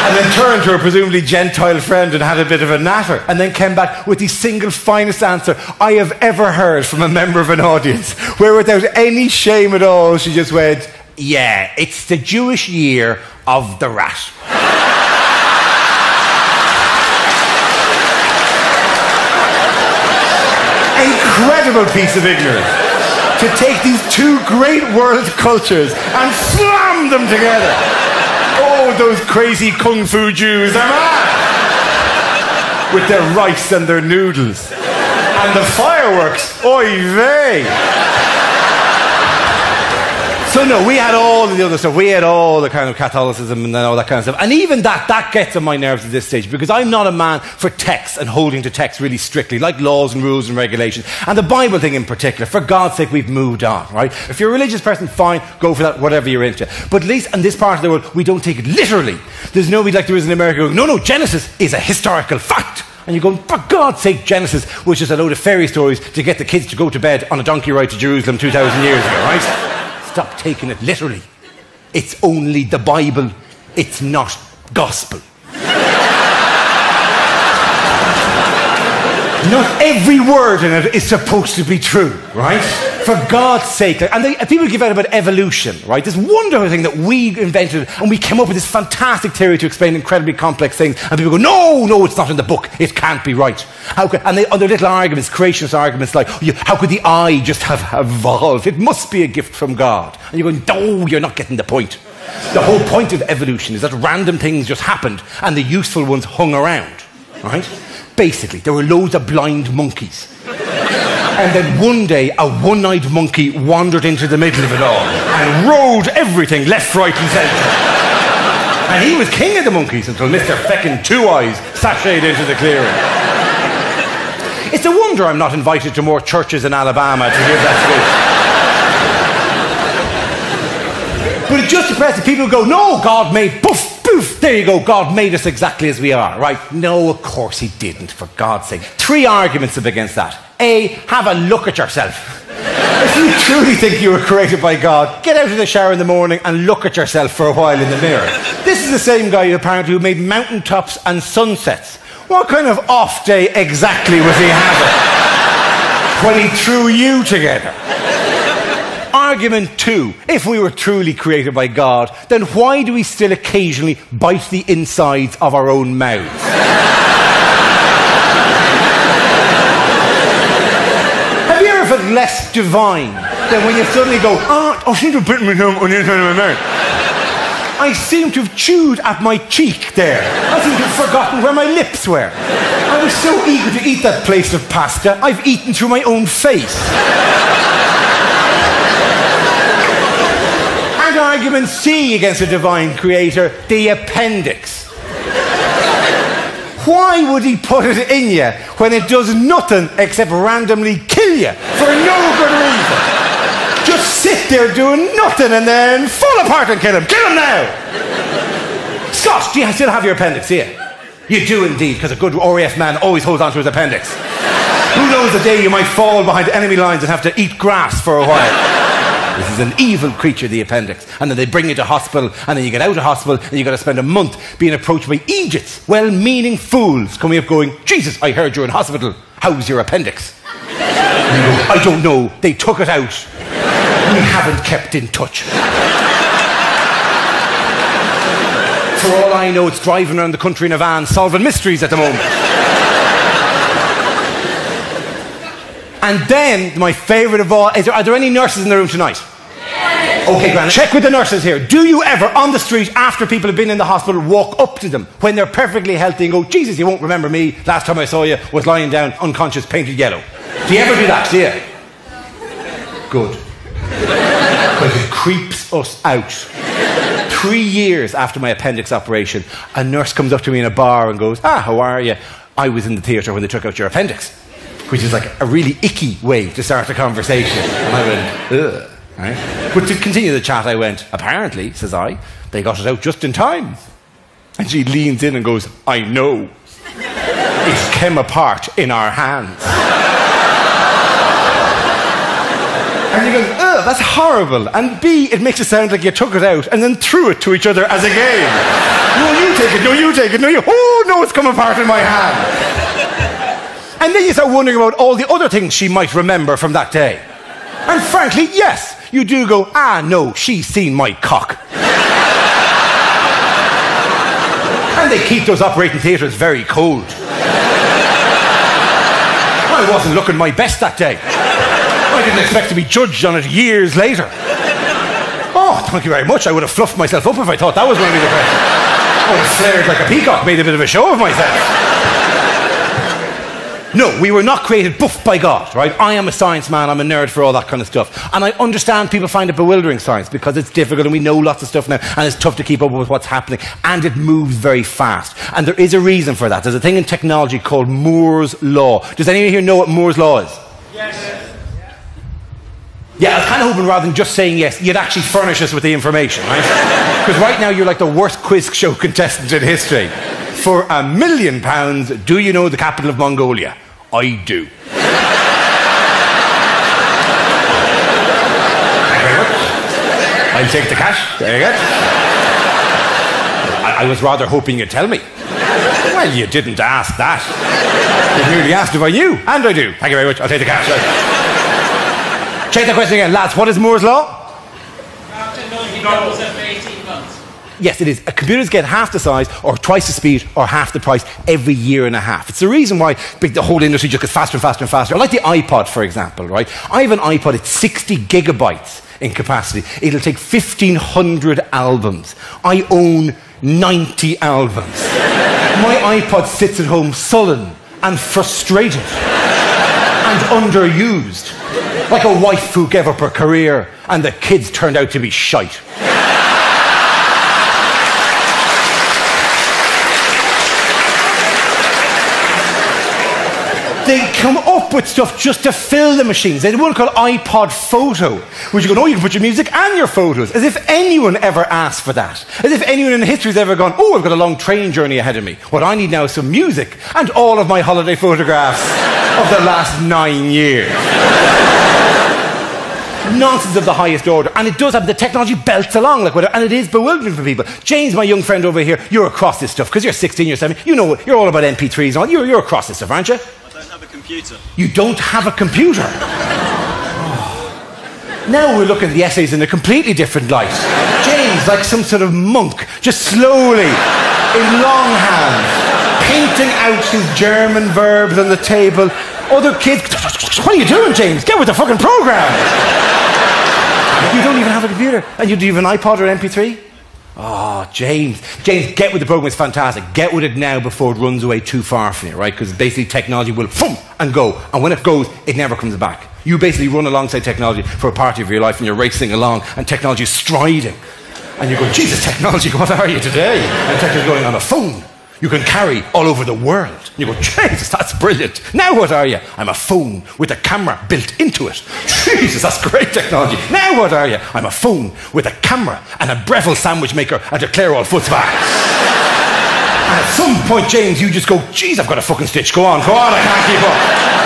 Speaker 1: And then turned to her presumably Gentile friend and had a bit of a natter, and then came back with the single finest answer I have ever heard from a member of an audience, where without any shame at all, she just went, yeah, it's the Jewish year of the rat. Incredible piece of ignorance. To take these 2 great world cultures and slam them together. Oh, those crazy kung fu Jews, they're mad! With their rice and their noodles. And the fireworks, oy vey! So no, we had all the other stuff. We had all the kind of Catholicism and all that kind of stuff. And even that gets on my nerves at this stage, because I'm not a man for text and holding to text really strictly, like laws and rules and regulations. And the Bible thing in particular, for God's sake, we've moved on, right? If you're a religious person, fine, go for that, whatever you're into. But at least in this part of the world, we don't take it literally. There's nobody like there is in America going, no, Genesis is a historical fact. And you're going, for God's sake, Genesis was just a load of fairy stories to get the kids to go to bed on a donkey ride to Jerusalem 2,000 years ago, right? Stop taking it literally. It's only the Bible. It's not gospel. Not every word in it is supposed to be true, right? For God's sake. And people give out about evolution, right? This wonderful thing that we invented, and we came up with this fantastic theory to explain incredibly complex things. And people go, no, it's not in the book. It can't be right. And other little arguments, creationist arguments like, how could the eye just have evolved? It must be a gift from God. And you're going, no, you're not getting the point. The whole point of evolution is that random things just happened and the useful ones hung around, right? Basically, there were loads of blind monkeys. And then one day, a one-eyed monkey wandered into the middle of it all and rode everything left, right and centre. And he was king of the monkeys until Mr. Feckin' Two Eyes sashayed into the clearing. It's a wonder I'm not invited to more churches in Alabama to give that speech. But it's just depressing. People go, no, God made poof. Poof, there you go, God made us exactly as we are, right? No, of course he didn't, for God's sake. 3 arguments up against that. A, have a look at yourself. If you truly think you were created by God, get out of the shower in the morning and look at yourself for a while in the mirror. This is the same guy, apparently, who made mountaintops and sunsets. What kind of off day exactly was he having when he threw you together? Argument 2. If we were truly created by God, then why do we still occasionally bite the insides of our own mouths? Have you ever felt less divine then when you suddenly go, I seem to have bitten myself on the inside of my mouth. I seem to have chewed at my cheek there. I seem to have forgotten where my lips were. I was so eager to eat that plate of pasta, I've eaten through my own face. And argument C against a divine creator, the appendix. Why would he put it in you when it does nothing except randomly kill you for no good reason? Just sit there doing nothing and then fall apart and kill him. Kill him now! Scott, do you still have your appendix here? You do indeed, because a good RAF man always holds on to his appendix. Who knows the day you might fall behind enemy lines and have to eat grass for a while. This is an evil creature, the appendix. And then they bring you to hospital, and then you get out of hospital, and you've got to spend a month being approached by Egypts, well-meaning fools, coming up going, Jesus, I heard you're in hospital. How's your appendix? And you go, I don't know. They took it out. We haven't kept in touch. For all I know, it's driving around the country in a van, solving mysteries at the moment. And then, my favourite of all, are there any nurses in the room tonight? Yes. Okay, Grant, check with the nurses here. Do you ever, on the street, after people have been in the hospital, walk up to them when they're perfectly healthy and go, Jesus, you won't remember me, last time I saw you was lying down, unconscious, painted yellow? Do you ever do that? Do you? Good. Because it creeps us out. 3 years after my appendix operation, a nurse comes up to me in a bar and goes, how are you? I was in the theatre when they took out your appendix. Which is like a really icky way to start a conversation. And I went, ugh. Right? But to continue the chat, I went, apparently, says I, they got it out just in time. And she leans in and goes, I know. It came apart in our hands. And you go, ugh, that's horrible. And B, it makes it sound like you took it out and then threw it to each other as a game. No, you take it. No, you take it. No, you. Oh, no, it's come apart in my hand. And then you start wondering about all the other things she might remember from that day. And frankly, yes, you do go, no, she's seen my cock. And they keep those operating theatres very cold. I wasn't looking my best that day. I didn't expect to be judged on it years later. Oh, thank you very much. I would have fluffed myself up if I thought that was going to be the question. I would have flared like a peacock, made a bit of a show of myself. No, we were not created buff by God, right? I am a science man, I'm a nerd for all that kind of stuff. And I understand people find it bewildering, science, because it's difficult and we know lots of stuff now and it's tough to keep up with what's happening and it moves very fast. And there is a reason for that. There's a thing in technology called Moore's Law. Does anyone here know what Moore's Law is?
Speaker 2: Yes.
Speaker 1: Yeah, I was kind of hoping rather than just saying yes, you'd actually furnish us with the information, right? Because right now you're like the worst quiz show contestant in history. For £1 million, do you know the capital of Mongolia? I do. Thank you very much. I'll take the cash. There you go. I was rather hoping you'd tell me. Well, you didn't ask that. You merely asked if I knew, and I do. Thank you very much. I'll take the cash. Check the question again, lads. What is Moore's Law?
Speaker 3: Technology doubles every 18 months.
Speaker 1: Yes, it is. Computers get half the size or twice the speed or half the price every year and a half. It's the reason why the whole industry just gets faster and faster and faster. Like the iPod, for example, right? I have an iPod, it's 60 gigabytes in capacity. It'll take 1,500 albums. I own 90 albums. My iPod sits at home sullen and frustrated and underused. Like a wife who gave up her career and the kids turned out to be shite. They come up with stuff just to fill the machines. They have one called iPod Photo, which you go, you can put your music and your photos. As if anyone ever asked for that. As if anyone in history has ever gone, I've got a long train journey ahead of me. What I need now is some music and all of my holiday photographs of the last 9 years. Nonsense of the highest order. And it does have, the technology belts along, like whatever, and it is bewildering for people. James, my young friend over here, you're across this stuff, because you're 16, you're 17, you know, you're all about MP3s and all, you're across this stuff, aren't you?
Speaker 5: Computer.
Speaker 1: You don't have a computer. Oh. Now we're looking at the essays in a completely different light. James, like some sort of monk, just slowly, in longhand, painting out his German verbs on the table. Other kids, what are you doing, James? Get with the fucking program. You don't even have a computer. And you do you have an iPod or an MP3? Oh, James, get with the program. It's fantastic. Get with it now before it runs away too far from you, right? Because basically technology will boom and go. And when it goes, it never comes back. You basically run alongside technology for a part of your life and you're racing along and technology is striding. And you go, Jesus, technology, what are you today? And technology going on a phone. You can carry all over the world. And you go, Jesus, that's brilliant. Now what are you? I'm a phone with a camera built into it. Jesus, that's great technology. Now what are you? I'm a phone with a camera and a Breville sandwich maker and a Clairol footbath. And at some point, James, you just go, geez, I've got a fucking stitch. Go on, I can't keep up.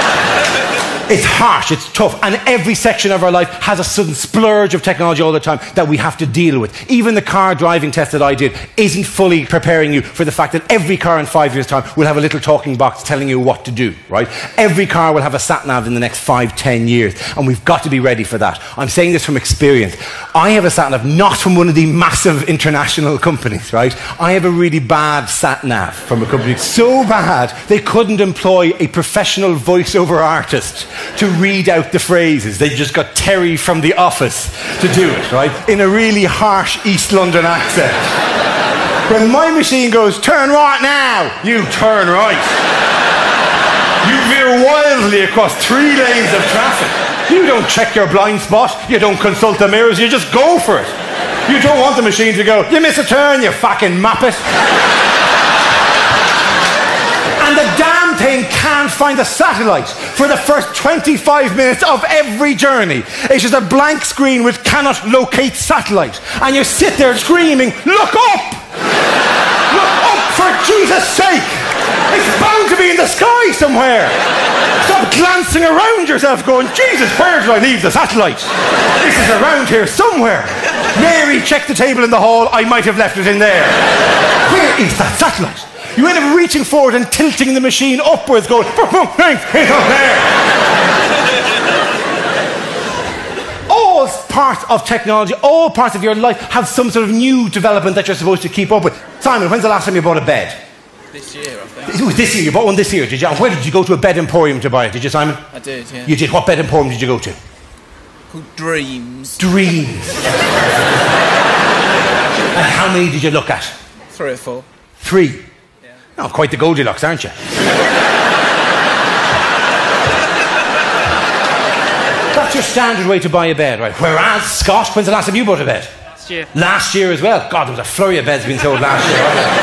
Speaker 1: It's harsh, it's tough, and every section of our life has a sudden splurge of technology all the time that we have to deal with. Even the car driving test that I did isn't fully preparing you for the fact that every car in 5 years' time will have a little talking box telling you what to do, right? Every car will have a sat-nav in the next 5-10 years, and we've got to be ready for that. I'm saying this from experience. I have a sat-nav not from one of the massive international companies, right? I have a really bad sat-nav from a company so bad they couldn't employ a professional voiceover artist to read out the phrases. They just got Terry from The Office to do it, right? In a really harsh East London accent. When my machine goes, turn right now, you turn right. You veer wildly across 3 lanes of traffic. You don't check your blind spot. You don't consult the mirrors. You just go for it. You don't want the machine to go, you miss a turn, you fucking muppet. And the damn thing can't find a satellite for the first 25 minutes of every journey. It's just a blank screen with cannot locate satellite. And you sit there screaming, look up! Look up for Jesus' sake! It's bound to be in the sky somewhere! Stop glancing around yourself going, Jesus, where did I leave the satellite? This is around here somewhere. Mary, check the table in the hall, I might have left it in there. Where is that satellite? You end up reaching forward and tilting the machine upwards, going, thanks, it's up there. All parts of technology, all parts of your life have some sort of new development that you're supposed to keep up with. Simon, when's the last time you bought a bed?
Speaker 6: This year, I think.
Speaker 1: It was this year. You bought one this year, did you? And where did you go to a bed emporium to buy it? Did you, Simon?
Speaker 6: I did, yeah.
Speaker 1: You did? What bed emporium did you go to?
Speaker 6: Called Dreams.
Speaker 1: Dreams. And how many did you look at?
Speaker 6: 3 or 4.
Speaker 1: 3? Oh, quite the Goldilocks, aren't you? That's your standard way to buy a bed, right? Whereas, Scott, when's the last time you bought a bed?
Speaker 3: Last year.
Speaker 1: Last year as well? God, there was a flurry of beds being sold last year.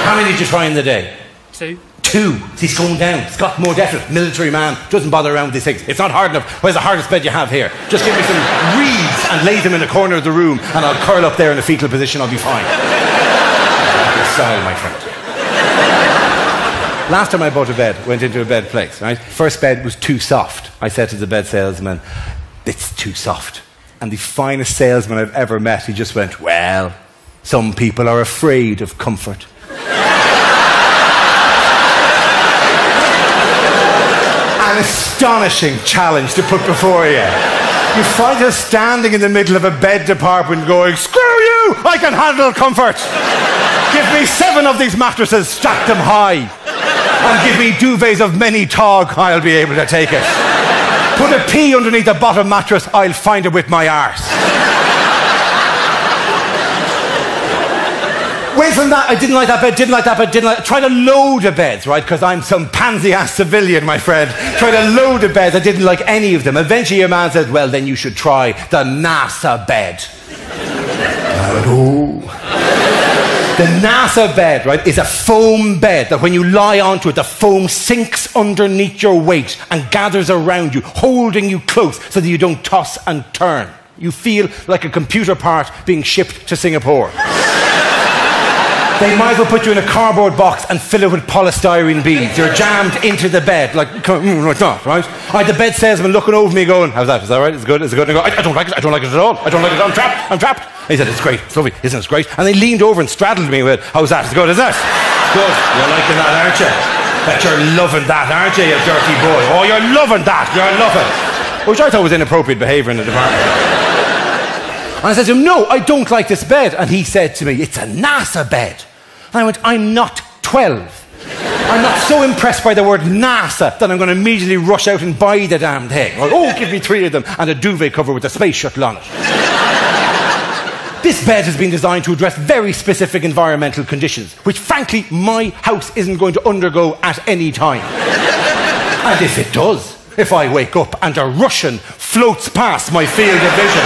Speaker 1: How many did you try in the day?
Speaker 3: 2.
Speaker 1: 2. He's going down. Scott's more definite. Military man. Doesn't bother around with these things. It's not hard enough. Where's the hardest bed you have here? Just give me some reeds and lay them in a corner of the room and I'll curl up there in a fetal position. I'll be fine. Your style, my friend. Last time I bought a bed, went into a bed place, right? First bed was too soft. I said to the bed salesman, it's too soft. And the finest salesman I've ever met, he just went, well, some people are afraid of comfort. An astonishing challenge to put before you. You find us standing in the middle of a bed department going, screw you, I can handle comfort. Give me 7 of these mattresses, stack them high. And give me duvets of many tog, I'll be able to take it. Put a pea underneath the bottom mattress, I'll find it with my arse. Wait from that, I didn't like that bed, didn't like that bed, didn't like... Try to load of beds, right? Because I'm some pansy-ass civilian, my friend. Try to load of beds, I didn't like any of them. Eventually your man said, well, then you should try the NASA bed. Oh. The NASA bed, right, is a foam bed that when you lie onto it, the foam sinks underneath your weight and gathers around you, holding you close so that you don't toss and turn. You feel like a computer part being shipped to Singapore. They might as well put you in a cardboard box and fill it with polystyrene beads. You're jammed into the bed, like that, right? I had the bed salesman looking over me going, how's that? Is that right? Is it good? Is it good? And I go, I don't like it. I don't like it at all. I don't like it. I'm trapped. I'm trapped. He said, it's great. It's lovely. Isn't it great? And they leaned over and straddled me with, how's that? Is it good? Is that? Good. You're liking that, aren't you? Bet you're loving that, aren't you, you dirty boy? Oh, you're loving that. You're loving. Which I thought was inappropriate behaviour in the department. And I said to him, no, I don't like this bed. And he said to me, it's a NASA bed. And I went, I'm not 12. I'm not so impressed by the word NASA that I'm going to immediately rush out and buy the damn thing. Or, oh, give me 3 of them and a duvet cover with a space shuttle on it. This bed has been designed to address very specific environmental conditions, which frankly my house isn't going to undergo at any time. And if it does, if I wake up and a Russian floats past my field of vision,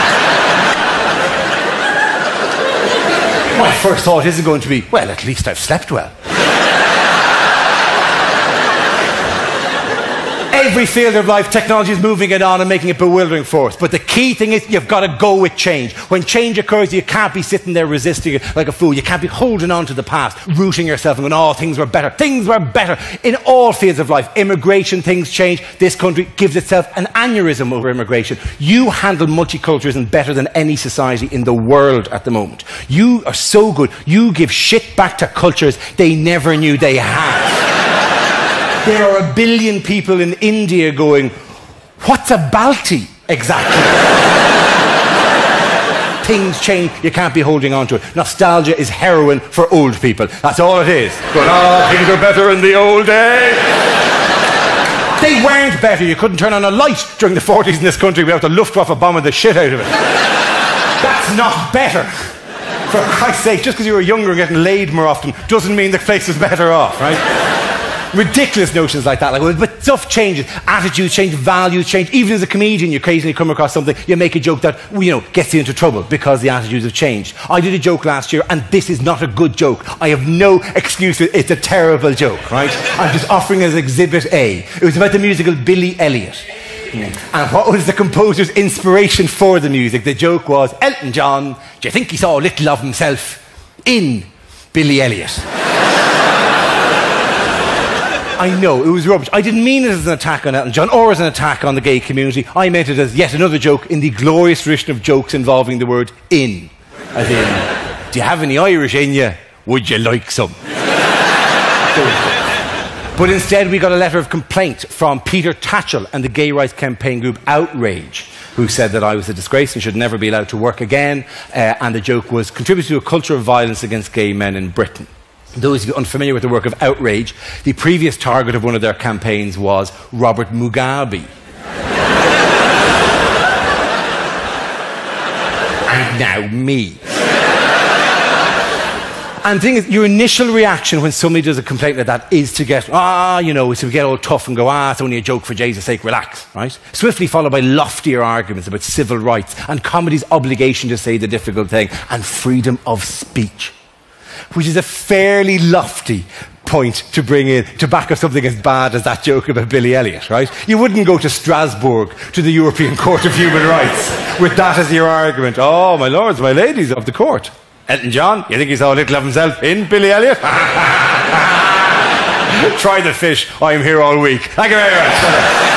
Speaker 1: my first thought isn't going to be, well, at least I've slept well. Every field of life, technology is moving it on and making it bewildering for us. But the key thing is you've got to go with change. When change occurs, you can't be sitting there resisting it like a fool. You can't be holding on to the past, rooting yourself and going, oh, things were better. Things were better in all fields of life. Immigration, things change. This country gives itself an aneurysm over immigration. You handle multiculturalism better than any society in the world at the moment. You are so good. You give shit back to cultures they never knew they had. There are 1 billion people in India going, what's a Balti exactly? Things change, you can't be holding on to it. Nostalgia is heroin for old people. That's all it is. But things were better in the old days. They weren't better. You couldn't turn on a light during the 40s in this country without the Luftwaffe bombing the shit out of it. That's not better. For Christ's sake, just because you were younger and getting laid more often doesn't mean the place is better off, right? Ridiculous notions like that. Like, well, but stuff changes. Attitudes change, values change. Even as a comedian, you occasionally come across something, you make a joke that, you know, gets you into trouble because the attitudes have changed. I did a joke last year, and this is not a good joke. I have no excuse. It's a terrible joke, right? I'm just offering as Exhibit A. It was about the musical Billy Elliot. And what was the composer's inspiration for the music? The joke was, Elton John, do you think he saw a little of himself in Billy Elliot? I know, it was rubbish. I didn't mean it as an attack on Elton John or as an attack on the gay community. I meant it as yet another joke in the glorious tradition of jokes involving the word in. As in, do you have any Irish in you? Would you like some? But instead we got a letter of complaint from Peter Tatchell and the gay rights campaign group Outrage, who said that I was a disgrace and should never be allowed to work again. And the joke was contributing to a culture of violence against gay men in Britain. Those of you unfamiliar with the work of Outrage, the previous target of one of their campaigns was Robert Mugabe. And now me. And the thing is, your initial reaction when somebody does a complaint like that is to get, you know, so we get all tough and go, it's only a joke for Jesus' sake, relax, right? Swiftly followed by loftier arguments about civil rights and comedy's obligation to say the difficult thing and freedom of speech, which is a fairly lofty point to bring in to back up something as bad as that joke about Billy Elliot, right? You wouldn't go to Strasbourg, to the European Court of Human Rights, with that as your argument. Oh, my lords, my ladies of the court. Elton John, you think he saw a little of himself in Billy Elliot? Try the fish, I'm here all week. Thank you very much.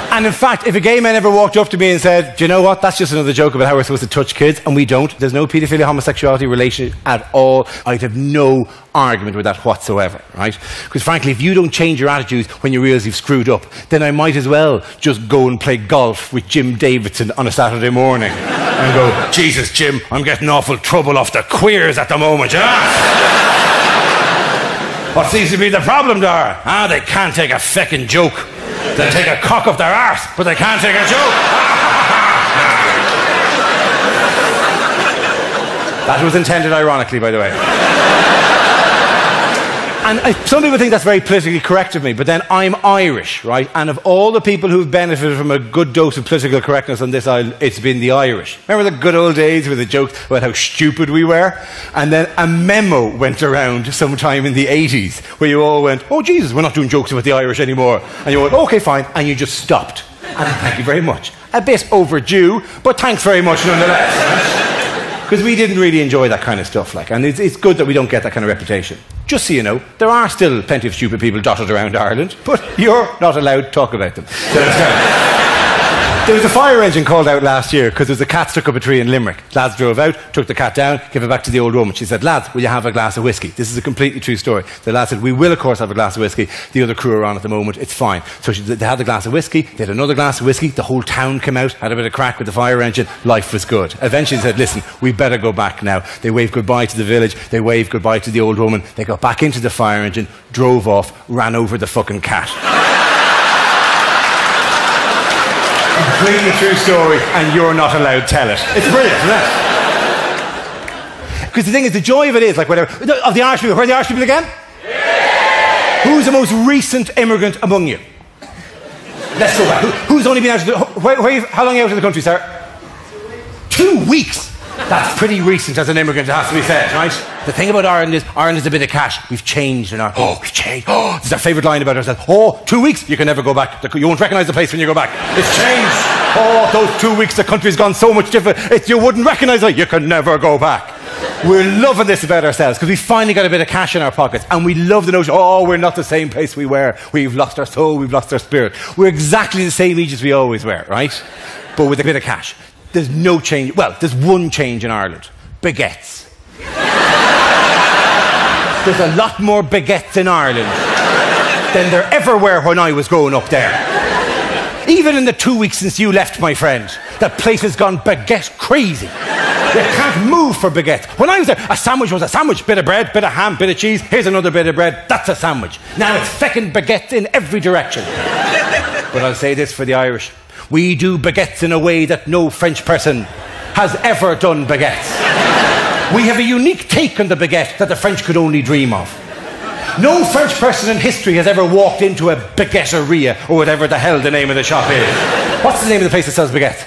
Speaker 1: And in fact, if a gay man ever walked up to me and said, do you know what, that's just another joke about how we're supposed to touch kids, and we don't, there's no paedophilia homosexuality relation at all, I'd have no argument with that whatsoever, right? Because frankly, if you don't change your attitudes when you realise you've screwed up, then I might as well just go and play golf with Jim Davidson on a Saturday morning and go, Jesus, Jim, I'm getting awful trouble off the queers at the moment, What seems to be the problem, Dara? They can't take a feckin' joke. They'll take a cock up their arse, but they can't take a joke. That was intended ironically, by the way. And some people think that's very politically correct of me, but then I'm Irish, right? And of all the people who've benefited from a good dose of political correctness on this island, it's been the Irish. Remember the good old days with the jokes about how stupid we were? And then a memo went around sometime in the 80s where you all went, oh, Jesus, we're not doing jokes about the Irish anymore. And you went, OK, fine. And you just stopped. And thank you very much. A bit overdue, but thanks very much nonetheless. Because we didn't really enjoy that kind of stuff, and it's good that we don't get that kind of reputation. Just so you know, there are still plenty of stupid people dotted around Ireland, but you're not allowed to talk about them. So that's kind There was a fire engine called out last year because there was a cat stuck up a tree in Limerick. Lads drove out, took the cat down, gave it back to the old woman. She said, lads, will you have a glass of whiskey? This is a completely true story. The lad said, we will of course have a glass of whiskey. The other crew are on at the moment, it's fine. So they had the glass of whiskey, they had another glass of whiskey, the whole town came out, had a bit of crack with the fire engine, life was good. Eventually they said, listen, we better go back now. They waved goodbye to the village, they waved goodbye to the old woman, they got back into the fire engine, drove off, ran over the fucking cat. Completely true story, and you're not allowed to tell it. It's brilliant, isn't it? Because the thing is, the joy of it is, like whatever, of the Irish people, where are the Irish people again? Yeah. Who's the most recent immigrant among you? Let's go back. Who's only been out of the, how long are you out of the country, sir? 2 weeks. That's pretty recent as an immigrant, it has to be said, right? The thing about Ireland is a bit of cash. We've changed in our... Oh, we've changed. Oh, this is our favourite line about ourselves. Oh, 2 weeks, you can never go back. You won't recognise the place when you go back. It's changed. Oh, those 2 weeks, the country's gone so much different. You wouldn't recognise it. You can never go back. We're loving this about ourselves because we finally got a bit of cash in our pockets and we love the notion, oh, we're not the same place we were. We've lost our soul, we've lost our spirit. We're exactly the same age as we always were, right? But with a bit of cash. There's no change. Well, there's one change in Ireland. Baguettes. There's a lot more baguettes in Ireland than there ever were when I was growing up there. Even in the 2 weeks since you left, my friend, that place has gone baguette crazy. You can't move for baguettes. When I was there, a sandwich was a sandwich. Bit of bread, bit of ham, bit of cheese. Here's another bit of bread. That's a sandwich. Now it's feckin' baguettes in every direction. But I'll say this for the Irish. We do baguettes in a way that no French person has ever done baguettes. We have a unique take on the baguette that the French could only dream of. No French person in history has ever walked into a baguetteria, or whatever the hell the name of the shop is. What's the name of the place that sells baguettes?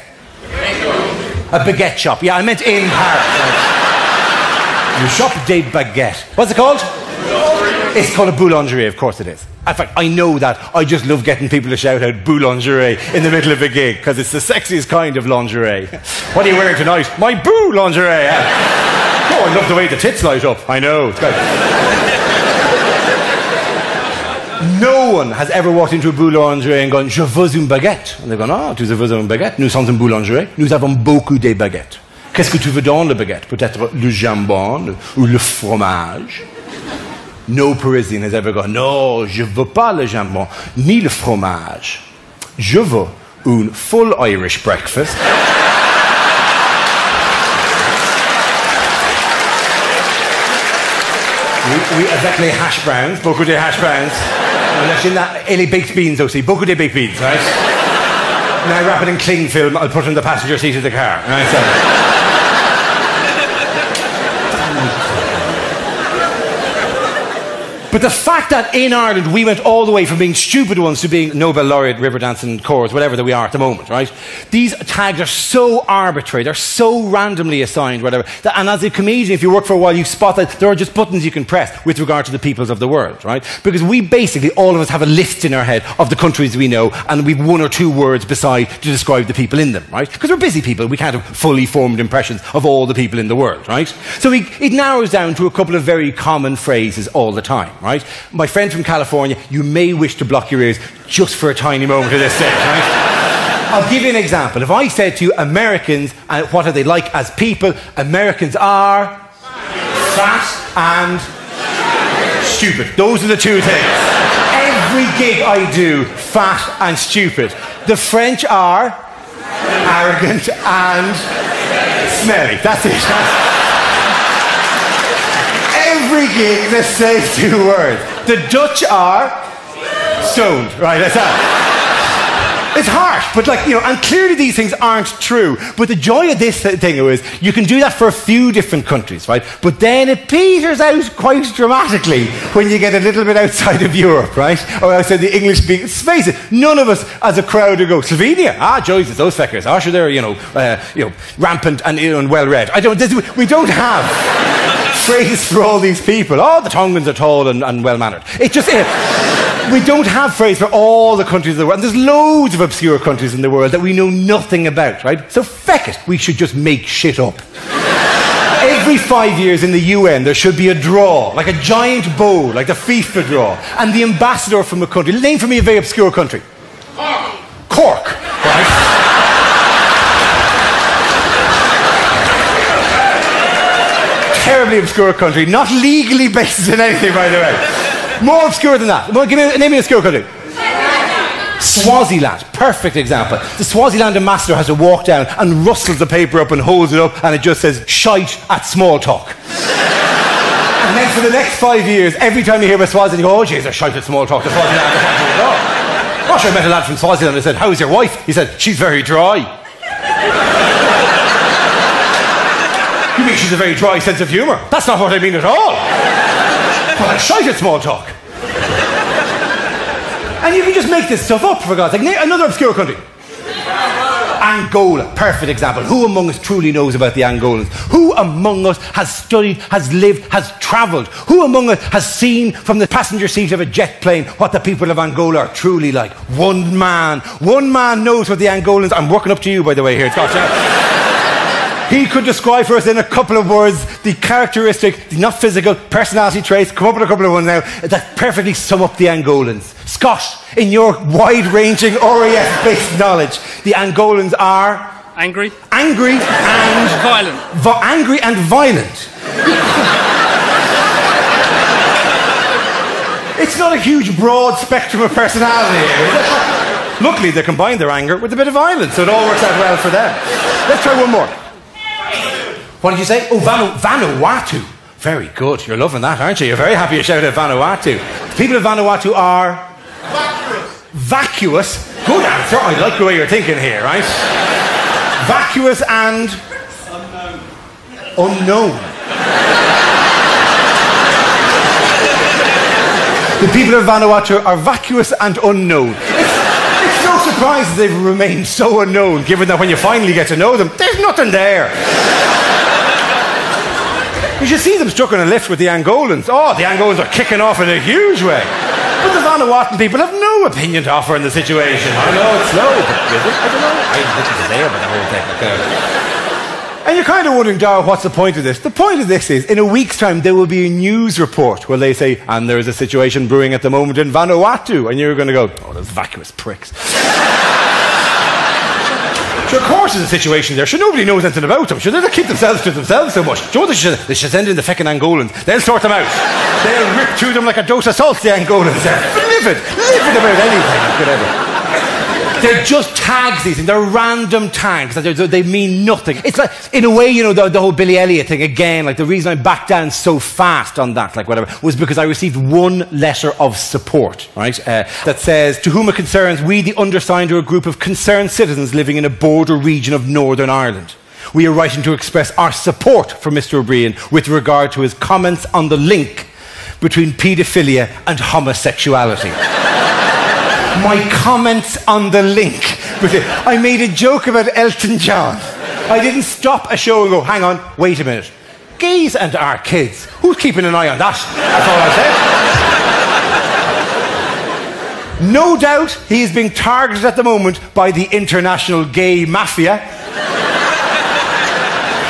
Speaker 1: A baguette shop. Yeah, I meant in Paris. Le Shop des Baguettes. What's it called? It's called a boulangerie, of course it is. In fact, I know that. I just love getting people to shout out boulangerie in the middle of a gig, because it's the sexiest kind of lingerie. What are you wearing tonight? My boulangerie. Oh, I love the way the tits light up. I know. It's great. No one has ever walked into a boulangerie and gone, je veux une baguette. And they've gone, ah, tu veux une baguette? Nous sommes une boulangerie. Nous avons beaucoup de baguettes. Qu'est-ce que tu veux dans la baguette? Peut-être le jambon ou le fromage. No Parisian has ever gone, no, je veux pas le jambon, ni le fromage. Je veux un full Irish breakfast. Oui, avec les hash browns, beaucoup de hash browns. Et les baked beans aussi, beaucoup de baked beans, right? And I wrap it in cling film, I'll put it in the passenger seat of the car. Right, so. But the fact that in Ireland we went all the way from being stupid ones to being Nobel laureate, river dancing chorus, whatever that we are at the moment, right? These tags are so arbitrary, they're so randomly assigned, whatever. And as a comedian, if you work for a while, you spot that there are just buttons you can press with regard to the peoples of the world, right? Because we basically, all of us have a list in our head of the countries we know, and we've one or two words beside to describe the people in them, right? Because we're busy people, we can't have fully formed impressions of all the people in the world, right? So it narrows down to a couple of very common phrases all the time. Right? My friend from California, you may wish to block your ears just for a tiny moment at this stage, right? I'll give you an example. If I said to you, Americans, what are they like as people? Americans are fat and stupid. Those are the two things. Every gig I do, fat and stupid. The French are arrogant and smelly. That's it. Every gig, the same two words. The Dutch are stoned, right? That's that. It's harsh, but and clearly these things aren't true. But the joy of this thing is, you can do that for a few different countries, right? But then it peters out quite dramatically when you get a little bit outside of Europe, right? Or outside the English-speaking. Face it, none of us as a crowd would go, Slovenia? Ah, Jesus, those feckers. Ah, sure, they're, rampant and well-read. We don't have phrases for all these people. Oh, the Tongans are tall and well-mannered. We don't have phrases for all the countries of the world. And there's loads of obscure countries in the world that we know nothing about, right? So feck it, we should just make shit up. Every 5 years in the UN, there should be a draw, like a giant bowl, like the FIFA draw. And the ambassador from a country, name for me a very obscure country. Cork, right? Terribly obscure country, not legally based in anything, by the way. More obscure than that. Name me an obscure country. Swaziland, perfect example. The Swaziland ambassador has to walk down and rustles the paper up and holds it up, and it just says, shite at small talk. And then for the next 5 years, every time you hear about Swaziland, you go, oh, jeez, they're shite at small talk. The Swaziland, oh, sure, I met a lad from Swaziland. I said, how's your wife? He said, she's very dry. You mean she's a very dry sense of humour? That's not what I mean at all. Well, I shite at small talk. And you can just make this stuff up, for God's sake. Another obscure country. Angola, perfect example. Who among us truly knows about the Angolans? Who among us has studied, has lived, has travelled? Who among us has seen from the passenger seat of a jet plane what the people of Angola are truly like? One man knows what the Angolans... I'm working up to you, by the way, here, Scott. He could describe for us in a couple of words the characteristic, not physical, personality traits, come up with a couple of ones now, that perfectly sum up the Angolans. Scott, in your wide-ranging RAF-based knowledge, the Angolans are...
Speaker 3: Angry.
Speaker 1: Angry and...
Speaker 3: Violent.
Speaker 1: Angry and violent. It's not a huge, broad spectrum of personality here. Luckily, they combine their anger with a bit of violence, so it all works out well for them. Let's try one more. What did you say? Oh, Vanuatu. Very good. You're loving that, aren't you? You're very happy you shouted Vanuatu. The people of Vanuatu are... Vacuous. Good answer. I like the way you're thinking here, right? Vacuous and... Unknown. The people of Vanuatu are vacuous and unknown. It's no surprise that they've remained so unknown, given that when you finally get to know them, there's nothing there. You should see them stuck on a lift with the Angolans. Oh, the Angolans are kicking off in a huge way. But the Vanuatuan people have no opinion to offer in the situation. I know it's slow, but I don't know. I didn't say about the whole thing. And you're kind of wondering, Dara, what's the point of this? The point of this is, in a week's time, there will be a news report where they say, and there is a situation brewing at the moment in Vanuatu. And you're going to go, oh, those vacuous pricks. Sure, of course there's a situation there. Sure, nobody knows anything about them. Sure, they'll keep themselves to themselves so much. Do you know what they should send in the feckin' Angolans? They'll sort them out. They'll rip through them like a dose of salt, the Angolans. They're livid about anything. Whatever. They're just tags, these things. They're random tags. They mean nothing. It's like, in a way, you know, the whole Billy Elliot thing, again, like the reason I backed down so fast on that, like whatever, was because I received one letter of support, right, that says, to whom it concerns, we, the undersigned, are a group of concerned citizens living in a border region of Northern Ireland. We are writing to express our support for Mr. Briain with regard to his comments on the link between paedophilia and homosexuality. My comments on the link with it. I made a joke about Elton John. I didn't stop a show and go, hang on, wait a minute. Gays and our kids. Who's keeping an eye on that? That's all I said. No doubt he is being targeted at the moment by the international gay mafia.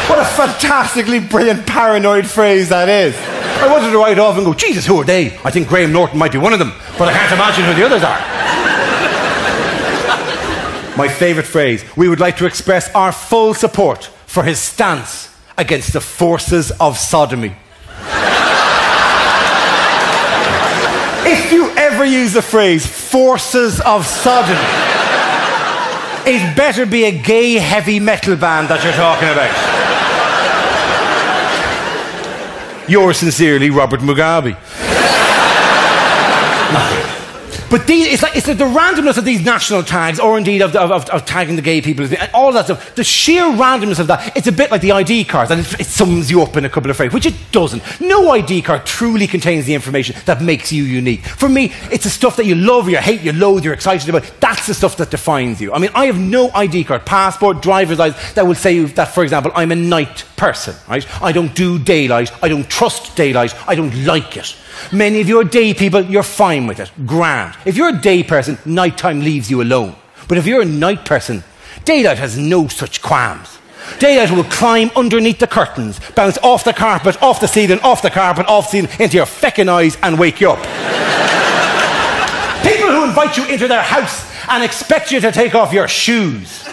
Speaker 1: What a fantastically brilliant paranoid phrase that is. I wanted to write off and go, Jesus, who are they? I think Graham Norton might be one of them, but I can't imagine who the others are. My favourite phrase, we would like to express our full support for his stance against the forces of sodomy. If you ever use the phrase forces of sodomy, it better be a gay heavy metal band that you're talking about. Yours sincerely, Robert Mugabe. But it's like the randomness of these national tags, or indeed of tagging the gay people, all that stuff, the sheer randomness of that, it's a bit like the ID card, and it sums you up in a couple of phrases, which it doesn't. No ID card truly contains the information that makes you unique. For me, it's the stuff that you love, you hate, you loathe, you're excited about. That's the stuff that defines you. I mean, I have no ID card, passport, driver's license, that will say that, for example, I'm a night person, right? I don't do daylight, I don't trust daylight, I don't like it. Many of you are day people, you're fine with it. Grand. If you're a day person, nighttime leaves you alone. But if you're a night person, daylight has no such qualms. Daylight will climb underneath the curtains, bounce off the carpet, off the ceiling, off the carpet, off the ceiling, into your feckin' eyes and wake you up. People who invite you into their house and expect you to take off your shoes.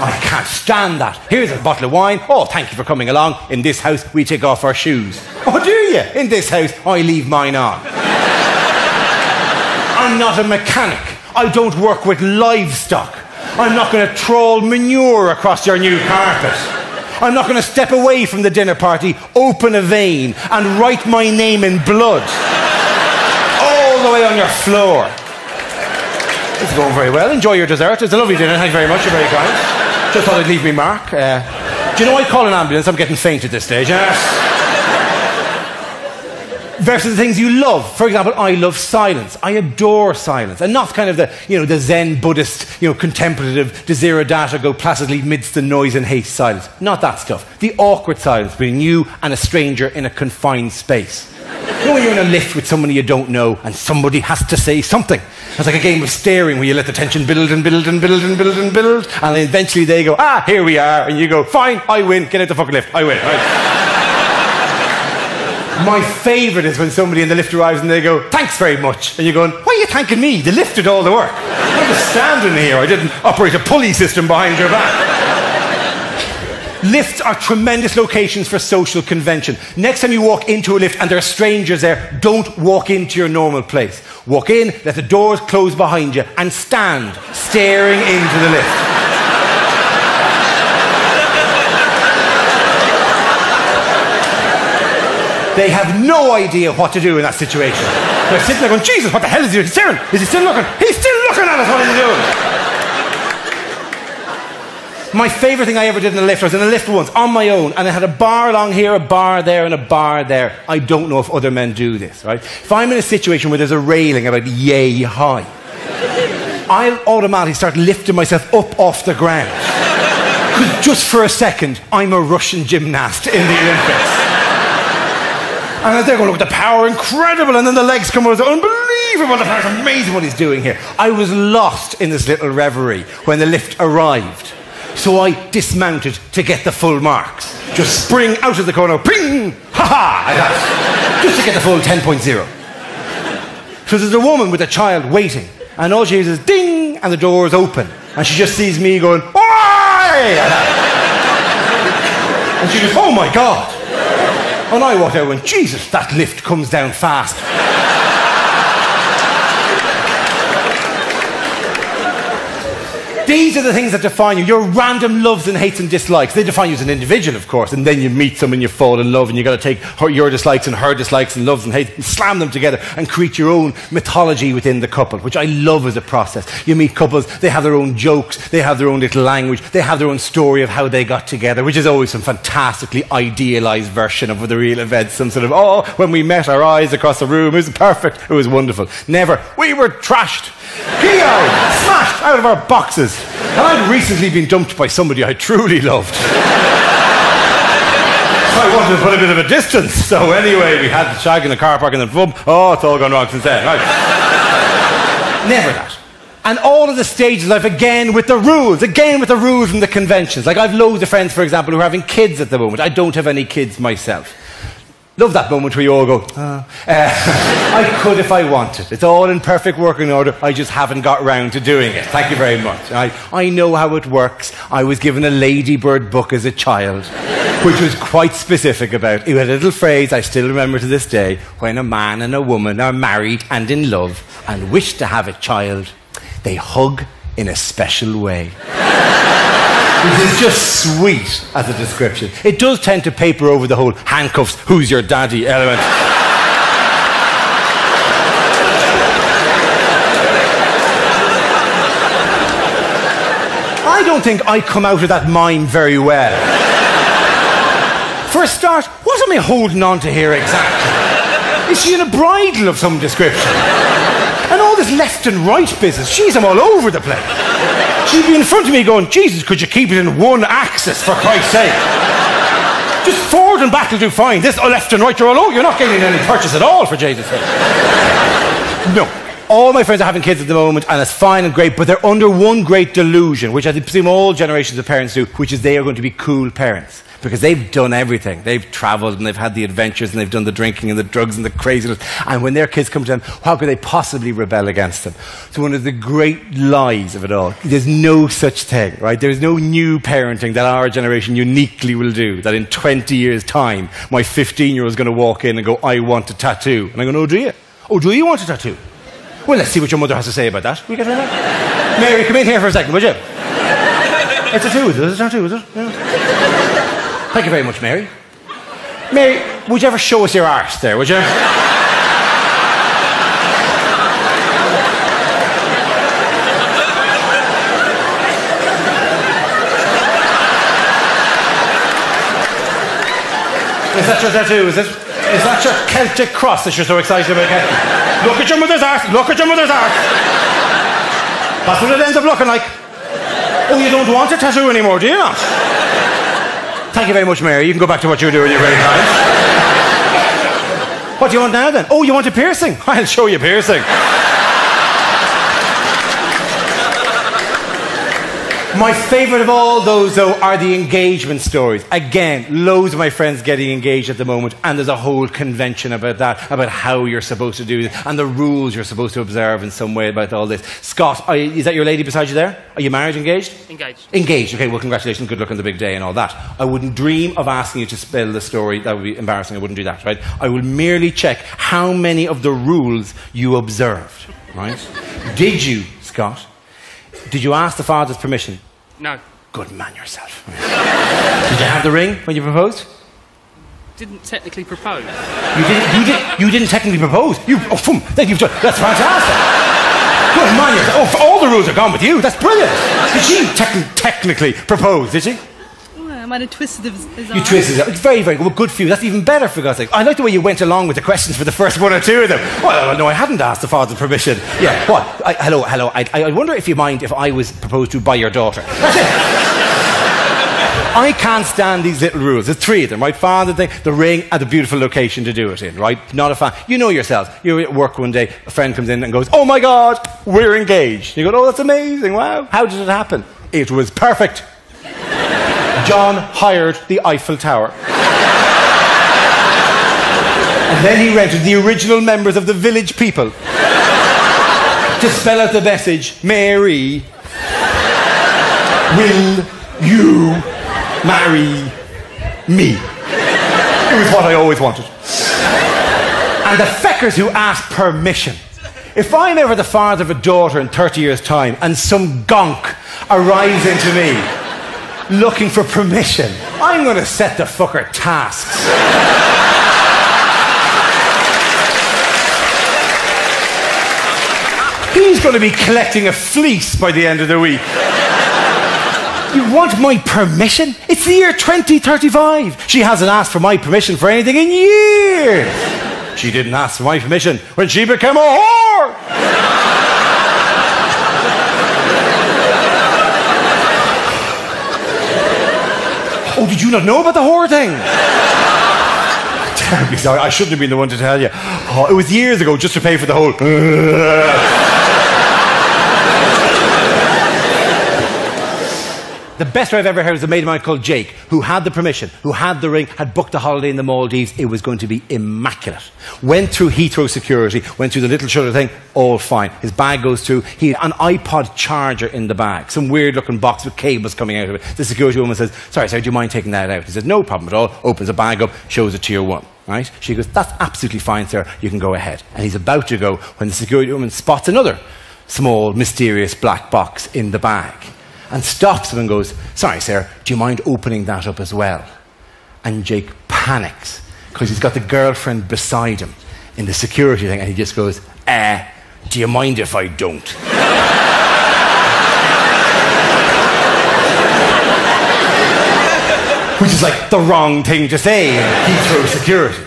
Speaker 1: I can't stand that. Here's a bottle of wine. Oh, thank you for coming along. In this house, we take off our shoes. Oh, do you? In this house, I leave mine on. I'm not a mechanic. I don't work with livestock. I'm not going to trawl manure across your new carpet. I'm not going to step away from the dinner party, open a vein, and write my name in blood. All the way on your floor. It's going very well. Enjoy your dessert. It's a lovely dinner. Thank you very much. You're very kind. Just thought I'd leave me mark. Do you know I call an ambulance? I'm getting faint at this stage. Versus the things you love. For example, I love silence. I adore silence. And not kind of the Zen Buddhist, contemplative, desiderata, go placidly midst the noise and haste silence. Not that stuff. The awkward silence between you and a stranger in a confined space. When you're in a lift with somebody you don't know and somebody has to say something. It's like a game of staring where you let the tension build and build and build and build and build, and then eventually they go, here we are, and you go, fine, I win, get out the fucking lift, I win. Right? My favourite is when somebody in the lift arrives and they go, thanks very much. And you're going, why are you thanking me? The lift did all the work. I'm just standing here. I didn't operate a pulley system behind your back. Lifts are tremendous locations for social convention. Next time you walk into a lift and there are strangers there, don't walk into your normal place. Walk in, let the doors close behind you, and stand staring into the lift. They have no idea what to do in that situation. They're sitting there going, Jesus, what the hell is he staring? Is he still looking? He's still looking at us, what is he doing? My favourite thing I ever did in a lift, I was in a lift once, on my own, and I had a bar along here, a bar there, and a bar there. I don't know if other men do this, right? If I'm in a situation where there's a railing about yay high, I'll automatically start lifting myself up off the ground. Because just for a second, I'm a Russian gymnast in the Olympics. And they're going, look, the power, incredible. And then the legs come over, unbelievable, the power's amazing what he's doing here. I was lost in this little reverie when the lift arrived. So I dismounted to get the full marks. Just spring out of the corner, ping, ha-ha, like that. Just to get the full 10.0. So there's a woman with a child waiting, and all she hears is ding, and the door is open. And she just sees me going, oi! Like that. And she goes, oh my God. And I walked out and went, Jesus, that lift comes down fast. These are the things that define you. Your random loves and hates and dislikes. They define you as an individual, of course. And then you meet someone, you fall in love, and you've got to take your dislikes and her dislikes and loves and hates and slam them together and create your own mythology within the couple, which I love as a process. You meet couples, they have their own jokes, they have their own little language, they have their own story of how they got together, which is always some fantastically idealised version of the real event. Some sort of, when we met our eyes across the room, it was perfect, it was wonderful. Never, we were trashed. Smashed out of our boxes. And I'd recently been dumped by somebody I truly loved. I wanted to put a bit of a distance. So anyway, we had the shag in the car park and the pub. Oh, it's all gone wrong since then. Right. Never that. And all of the stages of life, again with the rules and the conventions. Like I've loads of friends, for example, who are having kids at the moment. I don't have any kids myself. Love that moment where you all go, I could if I wanted. It's all in perfect working order. I just haven't got round to doing it. Thank you very much. I know how it works. I was given a Ladybird book as a child, which was quite specific about. It had a little phrase I still remember to this day. When a man and a woman are married and in love and wish to have a child, they hug in a special way. Which is just sweet as a description. It does tend to paper over the whole handcuffs, who's your daddy element. I don't think I come out of that mime very well. For a start, what am I holding on to here exactly? Is she in a bridal of some description? And all this left and right business, she's I'm all over the place. She'd be in front of me going, Jesus, could you keep it in one axis, for Christ's sake? Just forward and back will do fine. This left and right, you're all over. You're not getting any purchase at all, for Jesus' sake. No. All my friends are having kids at the moment, and it's fine and great, but they're under one great delusion, which I presume all generations of parents do, which is they are going to be cool parents. Because they've done everything. They've travelled and they've had the adventures and they've done the drinking and the drugs and the craziness. And when their kids come to them, how could they possibly rebel against them? So one of the great lies of it all, there's no such thing, right? There's no new parenting that our generation uniquely will do, that in 20 years' time, my 15-year-old is going to walk in and go, I want a tattoo. And I'm going, oh, do you? Oh, do you want a tattoo? Well, let's see what your mother has to say about that. Will you get that? Mary, come in here for a second, would you? It's a tattoo, is it? It's a tattoo, is it? Yeah. Thank you very much, Mary. Mary, would you ever show us your arse there, would you? that your tattoo, is it? Is that your Celtic cross that you're so excited about getting? Look at your mother's art! Look at your mother's art! That's what it ends up looking like. Oh, you don't want a tattoo anymore, do you not? Thank you very much, Mary. You can go back to what you were doing. You're very kind. What do you want now, then? Oh, you want a piercing? I'll show you piercing. My favourite of all those, though, are the engagement stories. Again, loads of my friends getting engaged at the moment, and there's a whole convention about that, about how you're supposed to do this, and the rules you're supposed to observe in some way about all this. Scott, is that your lady beside you there? Are you married, engaged?
Speaker 3: Engaged.
Speaker 1: Engaged. Okay, well, congratulations. Good luck on the big day and all that. I wouldn't dream of asking you to spell the story. That would be embarrassing. I wouldn't do that, right? I will merely check how many of the rules you observed, right? Did you, Scott? Did you ask the father's permission?
Speaker 3: No.
Speaker 1: Good man yourself. Did you have the ring when you proposed?
Speaker 3: Didn't technically propose.
Speaker 1: You didn't technically propose. That's fantastic. Good man yourself. Oh, all the rules are gone with you. That's brilliant. Did she technically propose? Did she?
Speaker 4: I might have twisted his arm.
Speaker 1: You twisted it. It's very, very good. Well, good for you. That's even better, for God's sake. I like the way you went along with the questions for the first one or two of them. Well, no, I hadn't asked the father's permission. Yeah, what? Hello. I wonder if you mind if I was proposed to by your daughter. That's it. I can't stand these little rules. There's three of them, right? Father thing, the ring, and the beautiful location to do it in, right? Not a fan. You know yourselves. You're at work one day, a friend comes in and goes, "Oh my God, we're engaged." You go, "Oh, that's amazing. Wow. How did it happen?" It was perfect. John hired the Eiffel Tower. And then he rented the original members of the Village People to spell out the message, "Mary, will you marry me?" It was what I always wanted. And the feckers who asked permission. If I'm ever the father of a daughter in 30 years' time and some gonk arrives into me looking for permission, I'm going to set the fucker tasks. He's going to be collecting a fleece by the end of the week. You want my permission? It's the year 2035. She hasn't asked for my permission for anything in years. She didn't ask for my permission when she became a whore. Oh, did you not know about the whore thing? Terribly sorry. I shouldn't have been the one to tell you. Oh, it was years ago, just to pay for the whole... The best story I've ever heard is a mate of mine called Jake, who had the permission, who had the ring, had booked a holiday in the Maldives. It was going to be immaculate. Went through Heathrow security, went through the little shutter thing, all fine. His bag goes through. He had an iPod charger in the bag, some weird-looking box with cables coming out of it. The security woman says, "Sorry, sir, do you mind taking that out?" He says, "No problem at all." Opens the bag up, shows it to your one. Right? She goes, "That's absolutely fine, sir. You can go ahead." And he's about to go when the security woman spots another small, mysterious black box in the bag. And stops him and goes, "Sorry, sir, do you mind opening that up as well?" And Jake panics because he's got the girlfriend beside him in the security thing, and he just goes, "Do you mind if I don't?" Which is like the wrong thing to say in Heathrow security.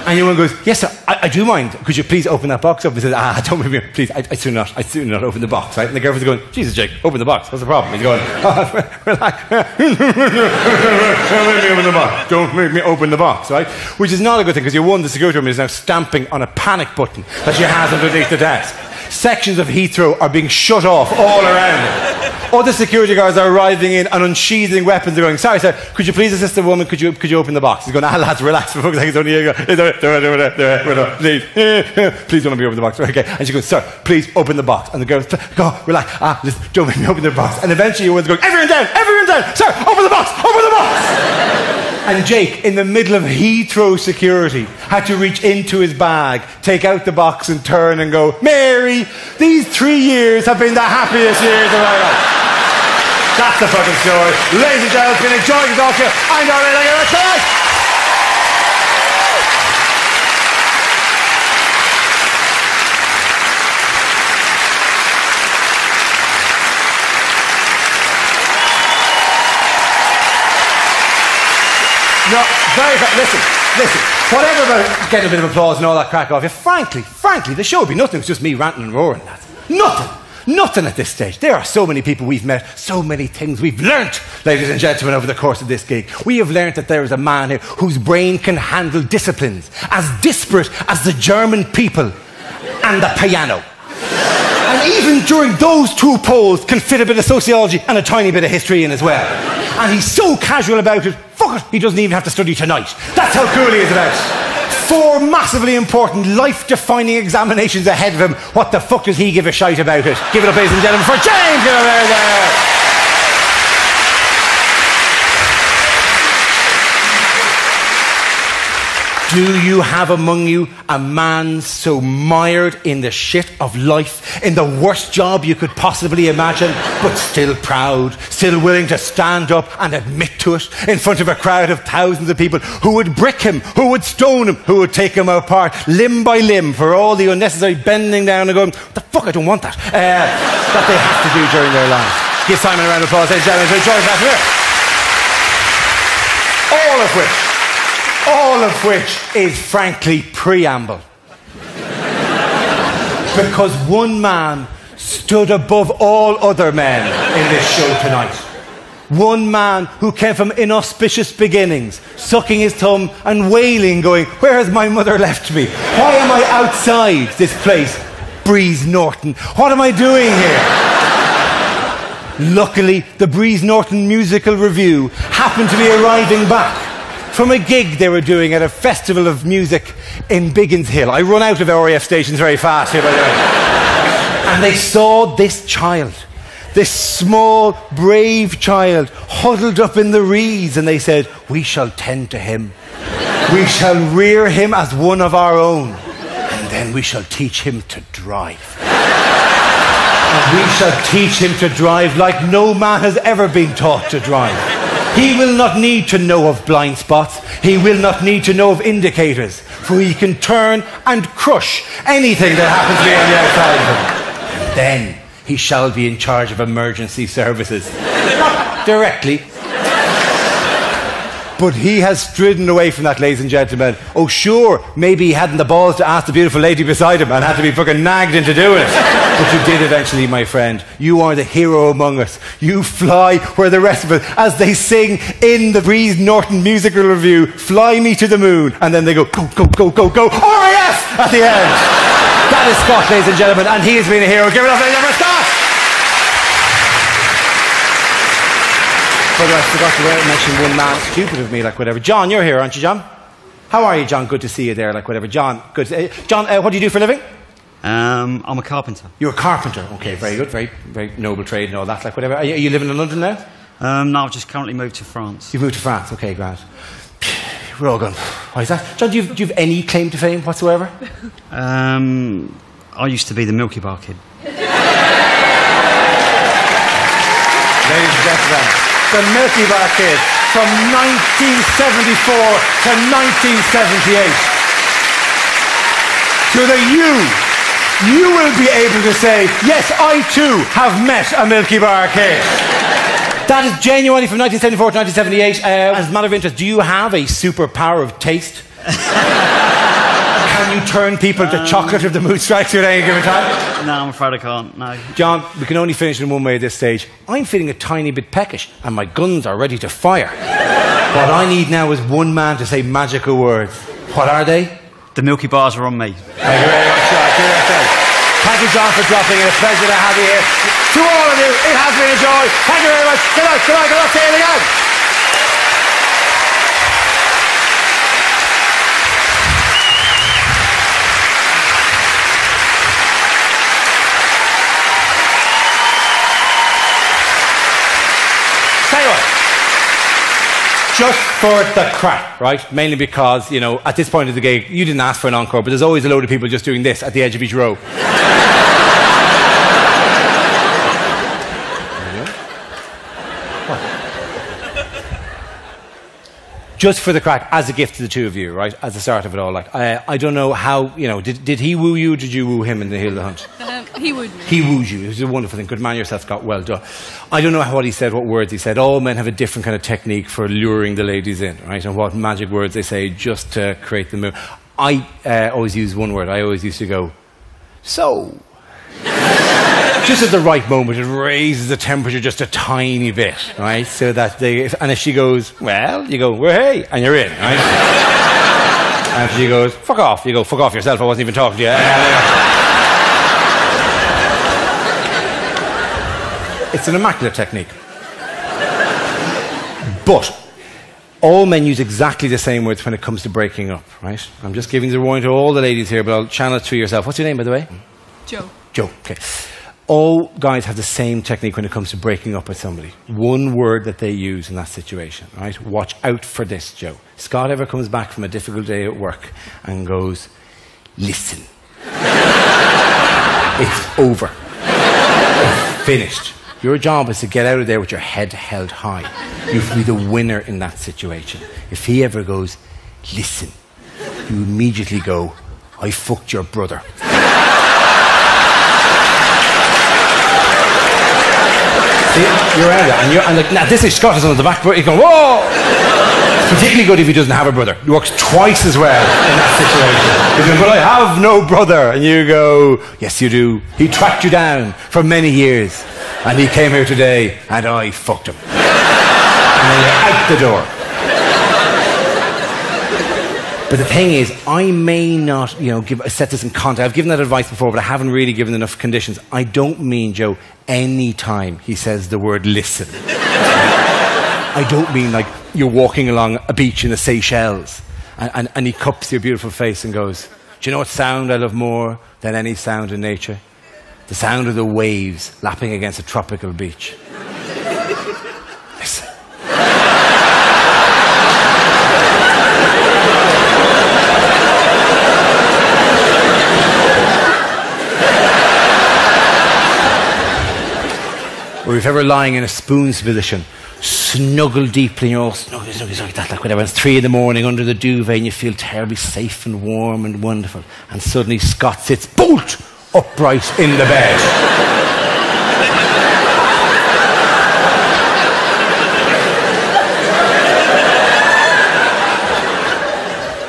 Speaker 1: And your one goes, "Yes, sir, I do mind. Could you please open that box up?" He says, "Don't make me, please, I'd sooner not open the box," right? And the girlfriend's going, "Jesus, Jake, open the box. What's the problem?" He's going, "Relax. Don't make me open the box. Don't make me open the box," right? Which is not a good thing, because your one, the security woman, is now stamping on a panic button that she has underneath the desk. Sections of Heathrow are being shut off all around it. Other security guards are arriving in and unsheathing weapons. They're going, "Sorry, sir, could you please assist the woman? Could you open the box?" He's going, "Lads, relax. For fuck's sake, it's only you. Please, please don't let me open the box." Okay. And she goes, "Sir, please open the box." And the girl goes, "Go, relax. Listen, don't make me open the box." And eventually everyone's going, everyone down, "Sir, open the box, open the box." And Jake, in the middle of Heathrow security, had to reach into his bag, take out the box and turn and go, "Mary, these 3 years have been the happiest years of my life." That's the fucking story. Ladies and gentlemen, it's been enjoying to talk to you. I'm Dara. Thank you very much tonight. No, listen. Listen, whatever about getting a bit of applause and all that crack off you, frankly, the show would be nothing. It's just me ranting and roaring, lads. Nothing at this stage. There are so many people we've met, so many things we've learnt, ladies and gentlemen, over the course of this gig. We have learnt that there is a man here whose brain can handle disciplines as disparate as the German people and the piano. And even during those two poles can fit a bit of sociology and a tiny bit of history in as well. And he's so casual about it, fuck it, he doesn't even have to study tonight. That's how cool he is about it. 4 massively important, life-defining examinations ahead of him. What the fuck does he give a shite about it? Give it up, ladies and gentlemen, for James! Get over there! Do you have among you a man so mired in the shit of life, in the worst job you could possibly imagine, but still proud, still willing to stand up and admit to it in front of a crowd of thousands of people who would brick him, who would stone him, who would take him apart limb by limb for all the unnecessary bending down and going, what the fuck, I don't want that, that they have to do during their lives. Give Simon a round of applause, ladies and gentlemen, to enjoy that here. All of which is frankly preamble. Because one man stood above all other men in this show tonight. One man who came from inauspicious beginnings, sucking his thumb and wailing, going, where has my mother left me? Why am I outside this place? Breeze Norton. What am I doing here? Luckily, the Breeze Norton Musical Review happened to be arriving back from a gig they were doing at a festival of music in Biggins Hill. I run out of RAF stations very fast here, by the way. And they saw this child, this small, brave child, huddled up in the reeds, and they said, we shall tend to him. We shall rear him as one of our own, and then we shall teach him to drive. And we shall teach him to drive like no man has ever been taught to drive. He will not need to know of blind spots. He will not need to know of indicators, for he can turn and crush anything that happens to be on the outside of him. And then he shall be in charge of emergency services. Not directly. But he has stridden away from that, ladies and gentlemen. Oh, sure, maybe he hadn't the balls to ask the beautiful lady beside him and had to be fucking nagged into doing it. But you did eventually, my friend. You are the hero among us. You fly where the rest of us, as they sing in the Breeze Norton Musical Review, fly me to the moon. And then they go, go, go, go, go, go, RAF at the end. That is Scott, ladies and gentlemen, and he has been a hero. Give it up, ladies and gentlemen, Scott! But I forgot to mention one man, stupid of me, like whatever. John, you're here, aren't you, John? How are you, John? Good to see you there, like whatever. John, good to, John, what do you do for a living?
Speaker 2: I'm a carpenter.
Speaker 1: You're a carpenter. Okay,
Speaker 2: yes.
Speaker 1: Very good. Very, very noble trade and all that, like whatever. Are you living in London now?
Speaker 2: No, I've just currently moved to France.
Speaker 1: You've moved to France. Okay, grand. We're all going, why is that? John, do you have any claim to fame whatsoever?
Speaker 2: I used to be the Milky Bar Kid.
Speaker 1: Ladies and gentlemen, the Milky Bar Kid from 1974 to 1978. To the you will be able to say, yes, I too have met a Milky Bar Kid. That is genuinely from 1974 to 1978. As a matter of interest, do you have a superpower of taste? Can you turn people to chocolate if the mood strikes you at any given time?
Speaker 2: No, I'm afraid I can't, no.
Speaker 1: John, we can only finish in one way at this stage. I'm feeling a tiny bit peckish, and my guns are ready to fire. What I need now is one man to say magical words. What are they?
Speaker 2: The Milky Bars are on me.
Speaker 1: Thank you very much, John. Thank you, John, for dropping in. A pleasure to have you here. To all of you, it has been a joy. Thank you very much. Good night, good night, good night. See you again. Tell you what, just for the crack, right? Mainly because, you know, at this point of the gig, you didn't ask for an encore, but there's always a load of people just doing this at the edge of each row. just for the crack, as a gift to the two of you, right? As the start of it all, like I don't know how, you know, did he woo you? Did you woo him in the Hill of the Hunt?
Speaker 4: He wooed me.
Speaker 1: He wooed you. It was a wonderful thing. Good man yourself, Scott. Well done. I don't know what he said, what words he said. All men have a different kind of technique for luring the ladies in, right? And what magic words they say just to create the move. I always use one word. I always used to go, so. Just at the right moment, it raises the temperature just a tiny bit, right? So that and if she goes, well, you go, well, hey, and you're in, right? And if she goes, fuck off, you go, fuck off yourself, I wasn't even talking to you. It's an immaculate technique. But all men use exactly the same words when it comes to breaking up, right? I'm just giving the warning to all the ladies here, but I'll channel it through yourself. What's your name, by the way?
Speaker 4: Joe.
Speaker 1: Joe, okay. All guys have the same technique when it comes to breaking up with somebody. One word that they use in that situation, right? Watch out for this, Joe. Scott ever comes back from a difficult day at work and goes, listen. It's over. It's finished. Your job is to get out of there with your head held high. You will be the winner in that situation. If he ever goes, listen, you immediately go, I fucked your brother. See, you're out of it. And like, now this is Scott is on the back, but you're going, whoa! It's particularly good if he doesn't have a brother. He works twice as well in that situation. He's going, but I have no brother. And you go, yes, you do. He tracked you down for many years. And he came here today, and I fucked him. And then you're out the door. But the thing is, I may not, you know, set this in context. I've given that advice before, but I haven't really given enough conditions. I don't mean, Joe, any time he says the word listen. I don't mean like you're walking along a beach in the Seychelles and he cups your beautiful face and goes, do you know what sound I love more than any sound in nature? The sound of the waves lapping against a tropical beach. Listen. Or if ever lying in a spoon's position, snuggle deeply, you're all snuggle like that, like whatever. It's 3 a.m. under the duvet and you feel terribly safe and warm and wonderful. And suddenly Scott sits bolt upright in the bed.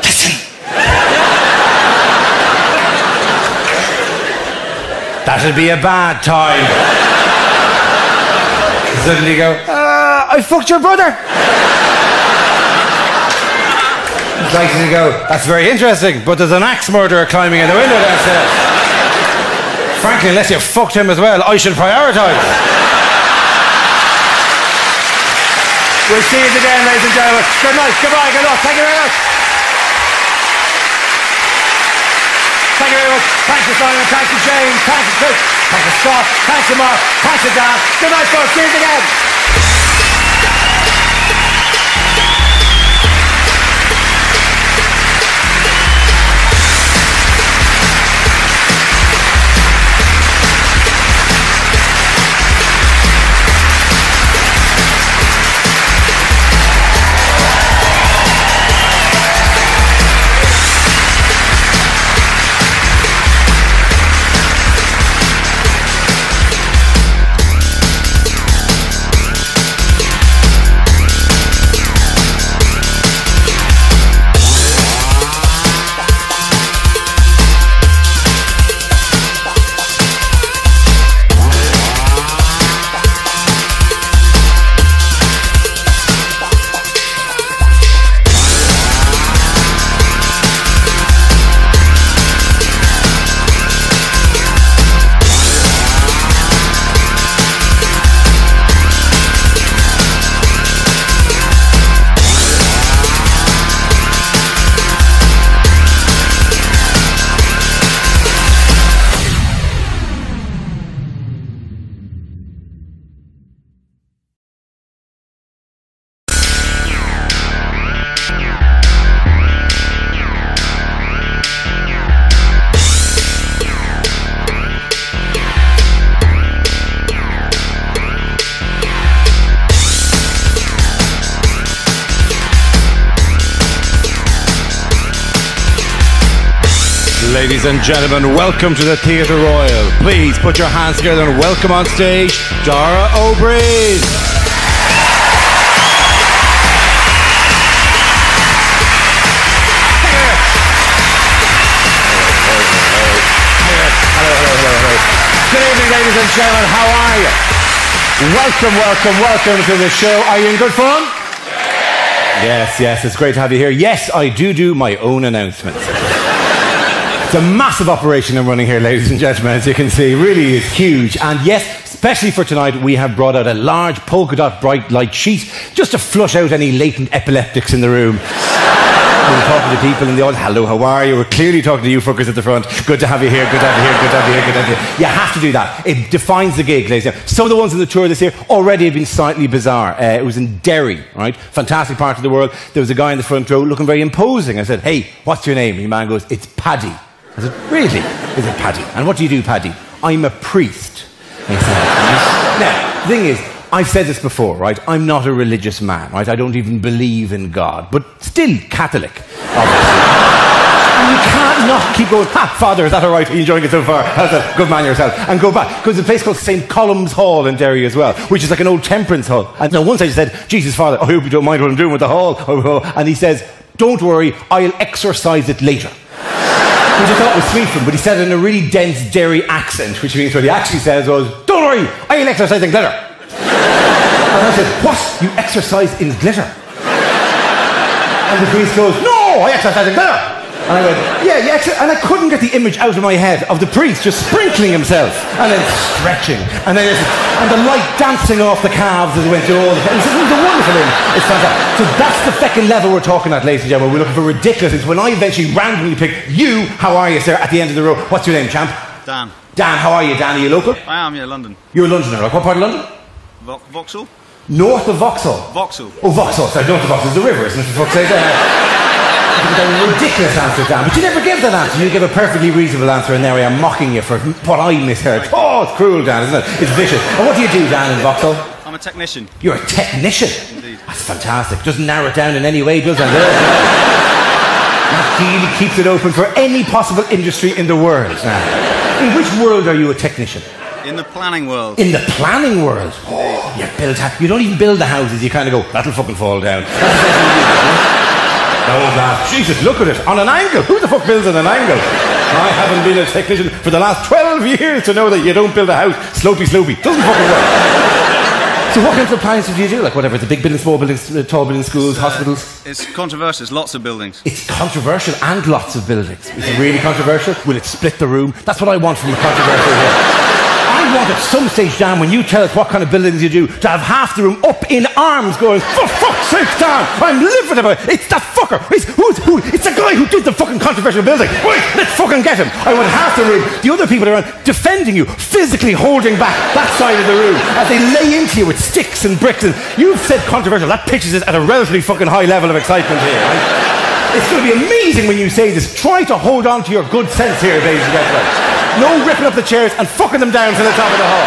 Speaker 1: Listen. That'll be a bad time. Suddenly you go, I fucked your brother. It's like to go, that's very interesting, but there's an axe murderer climbing in the window downstairs. Frankly, unless you fucked him as well, I should prioritise. We'll see you again, ladies and gentlemen. Good night, goodbye, good luck. Thank you very much. Thank you very much. Thanks to Simon, thanks to James, thanks to Chris, thanks to Scott, thanks to Mark, thanks to Dan. Good night, folks. See you again. Ladies and gentlemen, welcome to the Theatre Royal. Please put your hands together and welcome on stage Dara Briain. Good evening, ladies and gentlemen. How are you? Welcome to the show. Are you in good fun? Yes, it's great to have you here. Yes, I do my own announcements. It's a massive operation I'm running here, ladies and gentlemen, as you can see. Really is huge. And yes, especially for tonight, we have brought out a large polka dot bright light sheet just to flush out any latent epileptics in the room. We're talking to people in the audience. Hello, how are you? We're clearly talking to you fuckers at the front. Good to have you here, good to have you here, good to have you here, good to have you here. You have to do that. It defines the gig, ladies and gentlemen. Some of the ones on the tour this year already have been slightly bizarre. It was in Derry, right? Fantastic part of the world. There was a guy in the front row looking very imposing. I said, hey, what's your name? And the man goes, it's Paddy. I said, really? Is it Paddy? And what do you do, Paddy? I'm a priest. He said, now, the thing is, I've said this before, right? I'm not a religious man, right? I don't even believe in God, but still Catholic, obviously. And you can't not keep going, Father, is that all right? Are you enjoying it so far? How's that? Good man yourself. And go back. Because there's a place called St. Column's Hall in Derry as well, which is like an old temperance hall. And on one side he said, Jesus, Father, I hope you don't mind what I'm doing with the hall. And he says, don't worry, I'll exorcise it later. Which I thought was sweet from him, but he said it in a really dense Derry accent, which means what he actually says was, don't worry, I'll exorcise in glitter. And I said, what? You exercise in glitter? And the priest goes, no, I exercise in glitter. And I went, yeah, and I couldn't get the image out of my head of the priest just sprinkling himself and then stretching and the light dancing off the calves as it went through all the... It was a wonderful thing. It's fantastic. So that's the fucking level we're talking at, ladies and gentlemen. We're looking for ridiculous things. When I eventually randomly pick you, how are you, sir, at the end of the row? What's your name, champ?
Speaker 2: Dan.
Speaker 1: Dan, how are you, Dan? Are you local?
Speaker 2: I am, yeah, London.
Speaker 1: You're a Londoner, right? What part of London?
Speaker 2: Vauxhall?
Speaker 1: North of Vauxhall?
Speaker 2: Vauxhall.
Speaker 1: Oh, Vauxhall. Sorry, north of Vauxhall is the river, isn't it? For fuck's sake. A ridiculous answer, Dan. But you never gave that answer. You gave a perfectly reasonable answer, and there I am mocking you for what I misheard. Oh, it's cruel, Dan, isn't it? It's vicious. And what do you do, Dan, in Vauxhall?
Speaker 2: I'm a technician.
Speaker 1: You're a technician?
Speaker 2: Indeed.
Speaker 1: That's fantastic. Doesn't narrow it down in any way, does it? That really keeps it open for any possible industry in the world. Now, in which world are you a technician?
Speaker 2: In the planning world.
Speaker 1: In the planning world? Oh, you don't even build the houses. You kind of go, that'll fucking fall down. Don't laugh. Jesus, look at it. On an angle. Who the fuck builds on an angle? I haven't been a technician for the last 12 years to know that you don't build a house slopey. Doesn't fucking work. So what kinds of plans do you do? Like whatever, the big buildings, small buildings, tall buildings, schools, hospitals?
Speaker 2: It's controversial. There's lots of buildings.
Speaker 1: It's controversial and lots of buildings. Is it really controversial? Will it split the room? That's what I want from a controversial here. I want at some stage, Dan, when you tell us what kind of buildings you do, to have half the room up in arms going, for fuck's sake, Dan, I'm livid about it. It's that fucker. It's the guy who did the fucking controversial building. Wait, let's fucking get him. I want half the room, the other people around, defending you, physically holding back that side of the room as they lay into you with sticks and bricks. And you've said controversial. That pitches it at a relatively fucking high level of excitement here, right? It's going to be amazing when you say this. Try to hold on to your good sense here, ladies and gentlemen. No ripping up the chairs and fucking them down to the top of the hall.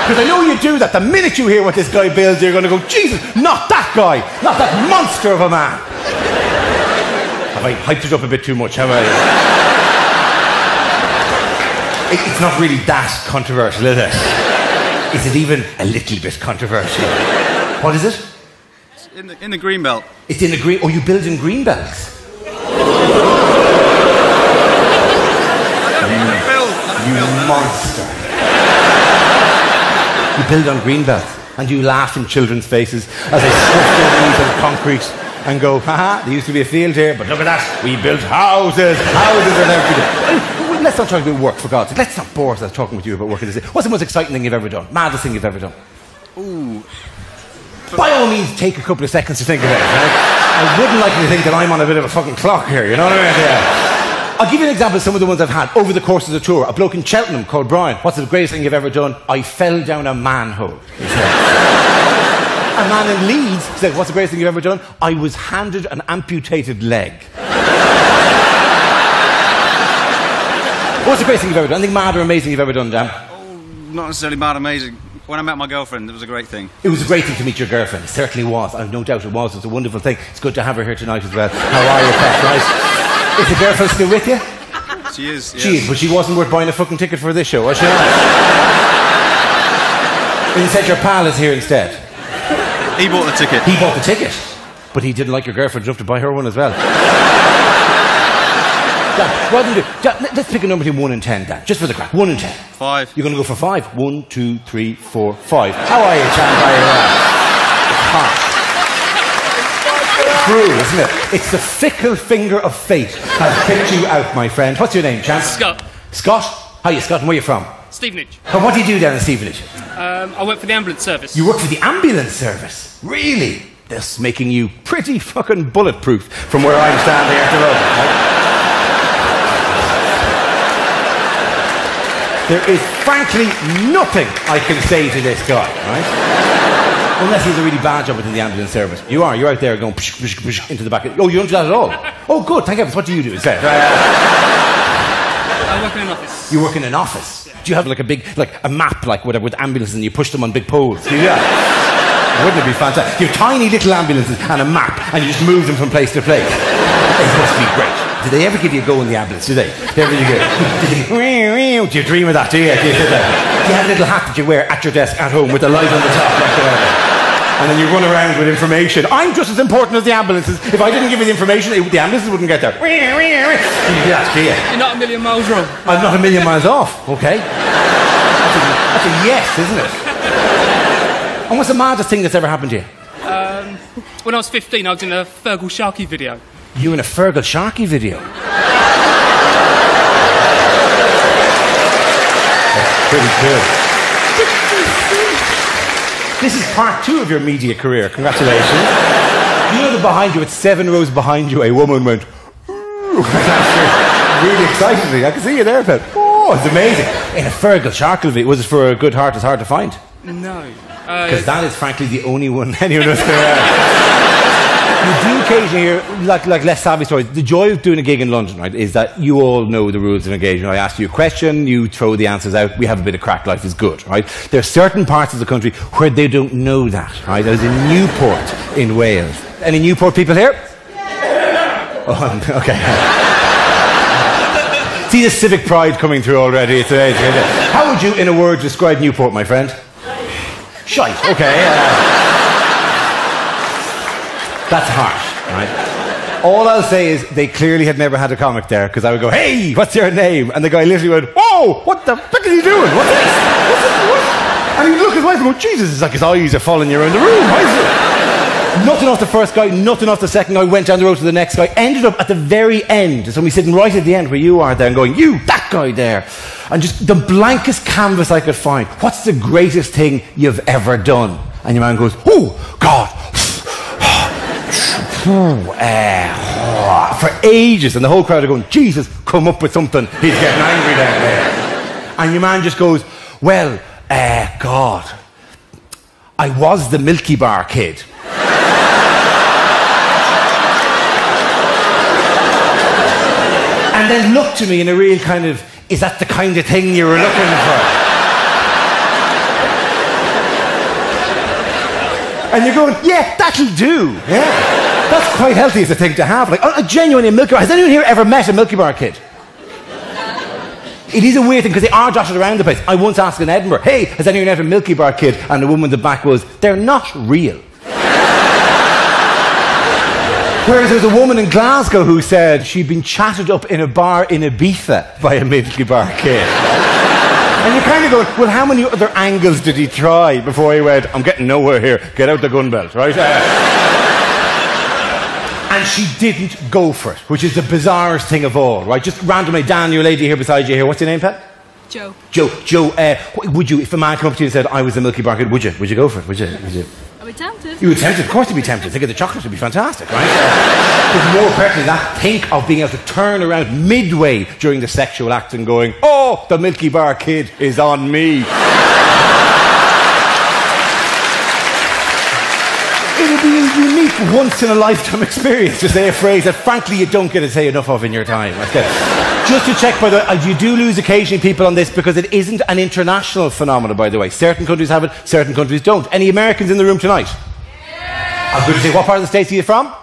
Speaker 1: Because I know you do that. The minute you hear what this guy builds, you're going to go, Jesus, not that guy. Not that monster of a man. Have I hyped it up a bit too much? How are you? It's not really that controversial, is it? Is it even a little bit controversial? What is it?
Speaker 2: It's in the green belt.
Speaker 1: It's in the green... Oh, you build in green belts? You monster. You build on green belts and you laugh in children's faces as they stuff their knees on concrete and go, haha, there used to be a field here, but look at that, we built houses and everything. Let's not try to do work, for God's sake. Let's not bore us talking with you about work. What's the most exciting thing you've ever done? Maddest thing you've ever done?
Speaker 2: Ooh.
Speaker 1: By all means, take a couple of seconds to think of it. Right? I wouldn't like you to think that I'm on a bit of a fucking clock here, you know what I mean? Yeah. I'll give you an example of some of the ones I've had over the course of the tour. A bloke in Cheltenham called Briain. What's the greatest thing you've ever done? I fell down a manhole, he said. A man in Leeds said, what's the greatest thing you've ever done? I was handed an amputated leg. What's the greatest thing you've ever done? Anything mad or amazing you've ever done, Dan?
Speaker 2: Oh, not necessarily mad amazing. When I met my girlfriend, it was a great thing.
Speaker 1: It was a great thing to meet your girlfriend. It certainly was. I've no doubt it was. It's a wonderful thing. It's good to have her here tonight as well. How are you, pet? Right? Is the girlfriend still with you?
Speaker 2: She is. Yeah.
Speaker 1: She is, but she wasn't worth buying a fucking ticket for this show, was she? Instead, your pal is here instead.
Speaker 2: He bought the ticket.
Speaker 1: He bought the ticket, but he didn't like your girlfriend enough to buy her one as well. Dan, what do you do? Dan, let's pick a number between 1 and 10, Dan, just for the crack. 1 and 10.
Speaker 2: 5.
Speaker 1: You're going to go for 5. 1, 2, 3, 4, 5. How are you, champ? How are you? It's hot. Cruel, isn't it? It's the fickle finger of fate has picked you out, my friend. What's your name, champ?
Speaker 3: Scott.
Speaker 1: Scott? How are you, Scott? And where are you from?
Speaker 3: Stevenage.
Speaker 1: And what do you do down in Stevenage?
Speaker 3: I work for the ambulance service.
Speaker 1: You work for the ambulance service? Really? This making you pretty fucking bulletproof from where I'm standing at the moment, right? There is frankly nothing I can say to this guy, right? Unless he's a really bad job within the ambulance service. You're out there going psh, psh, psh, into the back. Oh, you don't do that at all? Oh, good, thank heavens. What do you do instead?
Speaker 3: I work in an office.
Speaker 1: You work in an office? Do you have like a big, like a map, like whatever, with ambulances and you push them on big poles? Do you do that? Wouldn't it be fantastic? You have tiny little ambulances and a map and you just move them from place to place. It must be great. Did they ever give you a go in the ambulance? Did they? Do you dream of that? Do you? Do you sit there? Do you have a little hat that you wear at your desk at home with the light on the top? Like and then you run around with information. I'm just as important as the ambulances. If I didn't give you the information, the ambulances wouldn't get there. You do that, do you?
Speaker 3: You're not a million miles wrong.
Speaker 1: I'm not a million miles off, okay? That's a yes, isn't it? And what's the maddest thing that's ever happened to you?
Speaker 3: When I was 15, I was in a Fergal Sharky video.
Speaker 1: You in a Fergal Sharky video? That's pretty cool. This is part 2 of your media career. Congratulations. You know that behind you, it's 7 rows behind you, a woman went, ooh. Really excited me. I can see you there, Pet. Oh, it's amazing. In a Fergal Sharky video, was it for a good heart? It's hard to find.
Speaker 3: No.
Speaker 1: Because that is frankly the only one anyone knows. You do occasionally hear, like less savvy stories. The joy of doing a gig in London, right, is that you all know the rules of engagement. I ask you a question, you throw the answers out, we have a bit of crack, life is good, right? There are certain parts of the country where they don't know that, right? I was in Newport in Wales. Any Newport people here? Oh, okay. See the civic pride coming through already. It's amazing. How would you, in a word, describe Newport, my friend? Shite, okay. That's harsh, right? All I'll say is they clearly had never had a comic there, because I would go, hey, what's your name? And the guy literally went, whoa, what the fuck are you doing? What's this? What? And he'd look at his wife and go, Jesus, it's like his eyes are following you around the room. Why is it? Nothing off the first guy, nothing off the second guy, went down the road to the next guy, ended up at the very end, somebody sitting right at the end where you are there and going, you, that guy there. And just the blankest canvas I could find. What's the greatest thing you've ever done? And your man goes, oh, God. For ages, and the whole crowd are going, Jesus, come up with something. He's getting angry down there. And your man just goes, well, God, I was the Milky Bar kid. And then looked to me in a real kind of, is that the kind of thing you were looking for? And you're going, yeah, that'll do. Yeah. That's quite healthy as a thing to have. Like, a genuine Milky Bar. Has anyone here ever met a Milky Bar kid? It is a weird thing because they are dotted around the place. I once asked in Edinburgh, hey, has anyone ever met a Milky Bar kid? And the woman in the back was, they're not real. Whereas there was a woman in Glasgow who said she'd been chatted up in a bar in Ibiza by a Milky Bar kid. And you're kind of going, well, how many other angles did he try before he went, I'm getting nowhere here, get out the gun belt, right? And she didn't go for it, which is the bizarrest thing of all, right? Just randomly, Dan, your lady here beside you here, what's your name, Pat?
Speaker 4: Joe.
Speaker 1: Joe, would you, if a man came up to you and said, I was the Milky Bar kid, would you go for it? Would you?
Speaker 4: I'd be tempted.
Speaker 1: You would tempted, of course you'd be tempted. Think of the chocolate, would be fantastic, right? But more pertinently that, think of being able to turn around midway during the sexual act and going, oh, the Milky Bar kid is on me. It would be a unique once-in-a-lifetime experience to say a phrase that, frankly, you don't get to say enough of in your time. Just to check, by the way, you do lose occasionally people on this because it isn't an international phenomenon, by the way. Certain countries have it, certain countries don't. Any Americans in the room tonight? Yeah. I'm going to say, what part of the States are you from?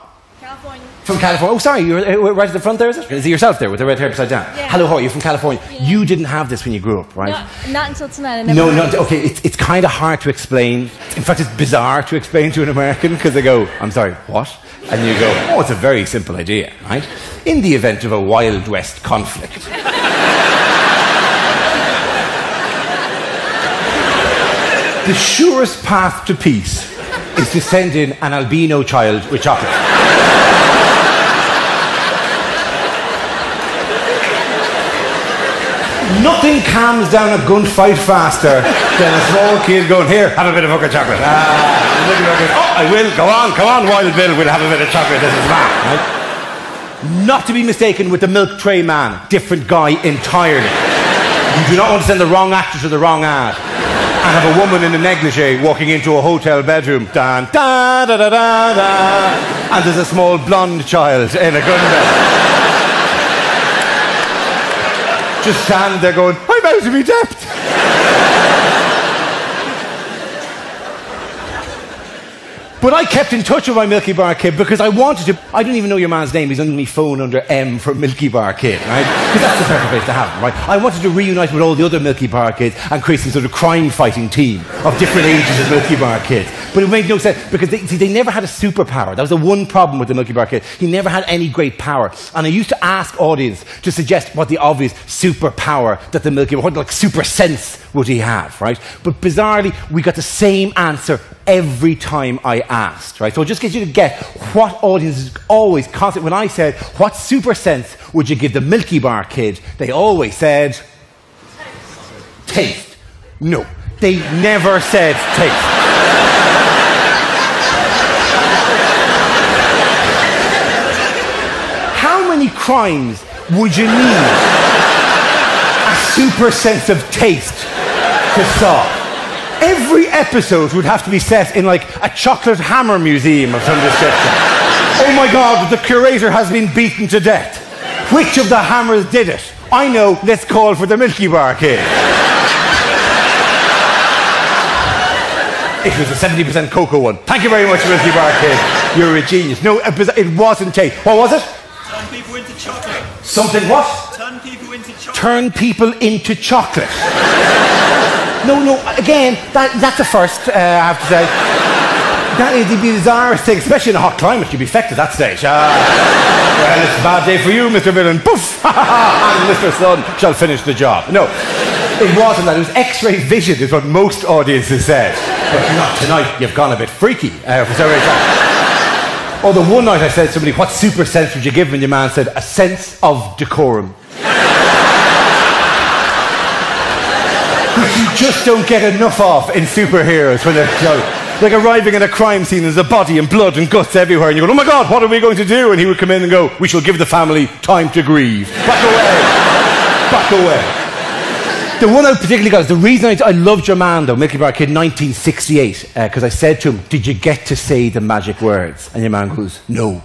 Speaker 4: California.
Speaker 1: From California. Oh, sorry, you're right at the front there, is it? Is it yourself there with the red hair upside down?
Speaker 4: Yeah.
Speaker 1: Hello, how are you? From California.
Speaker 4: Yeah.
Speaker 1: You didn't have this when you grew up, right?
Speaker 4: No, not until tonight. I never
Speaker 1: No,
Speaker 4: had it.
Speaker 1: okay, it's kind of hard to explain. In fact, it's bizarre to explain to an American because they go, I'm sorry, what? And you go, oh, it's a very simple idea, right? In the event of a Wild West conflict, the surest path to peace is to send in an albino child with chocolate. Nothing calms down a gunfight faster than a small kid going, here, have a bit of fucking chocolate. Oh, I will, come on, Wild Bill, we'll have a bit of chocolate, this is mad. Right? Not to be mistaken with the milk tray man, different guy entirely. You do not want to send the wrong actor to the wrong ad and have a woman in a negligee walking into a hotel bedroom, dan, da, da, da, da, da, and there's a small blonde child in a gun belt. Just stand there going, I'm out of my depth. But I kept in touch with my Milky Bar kid because I wanted to. I don't even know your man's name. He's under my phone under M for Milky Bar kid, right? Because that's the perfect place to have him, right? I wanted to reunite with all the other Milky Bar kids and create some sort of crime-fighting team of different ages of Milky Bar kids. But it made no sense because they never had a superpower. That was the one problem with the Milky Bar kid. He never had any great power. And I used to ask audience to suggest what the obvious superpower that the Milky Bar, what like super sense would he have, right? But bizarrely, we got the same answer every time I asked, right? So just get you to get what audiences always constantly, when I said, what super sense would you give the Milky Bar kid? They always said, taste. No, they never said taste. How many crimes would you need a super sense of taste to solve? Every episode would have to be set in like a chocolate hammer museum of some description. Oh my God, the curator has been beaten to death. Which of the hammers did it? I know, let's call for the Milky Bar kid. It was a 70% cocoa one. Thank you very much, Milky Bar kid. You're a genius. No, it wasn't taste. What was it?
Speaker 5: Turn people into chocolate.
Speaker 1: Something what?
Speaker 5: Turn people into chocolate.
Speaker 1: Turn people into chocolate. No, again, that's a first, I have to say. That is the bizarrest thing, especially in a hot climate. You'd be fecked at that stage. Well, it's a bad day for you, Mr. Villain. Poof! And Mr. Sun shall finish the job. No, it wasn't that. It was X-ray vision is what most audiences said. But not tonight. You've gone a bit freaky for some reason. Or the one night I said to somebody, what super sense would you give? And your man said, a sense of decorum. Which you just don't get enough of in superheroes when they're like arriving in a crime scene, there's a body and blood and guts everywhere, and you go, oh my God, what are we going to do? And he would come in and go, we shall give the family time to grieve. Back away. The one I particularly got is the reason I loved your man, though, Milky Bar Kid, 1968, because I said to him, did you get to say the magic words? And your man goes, no,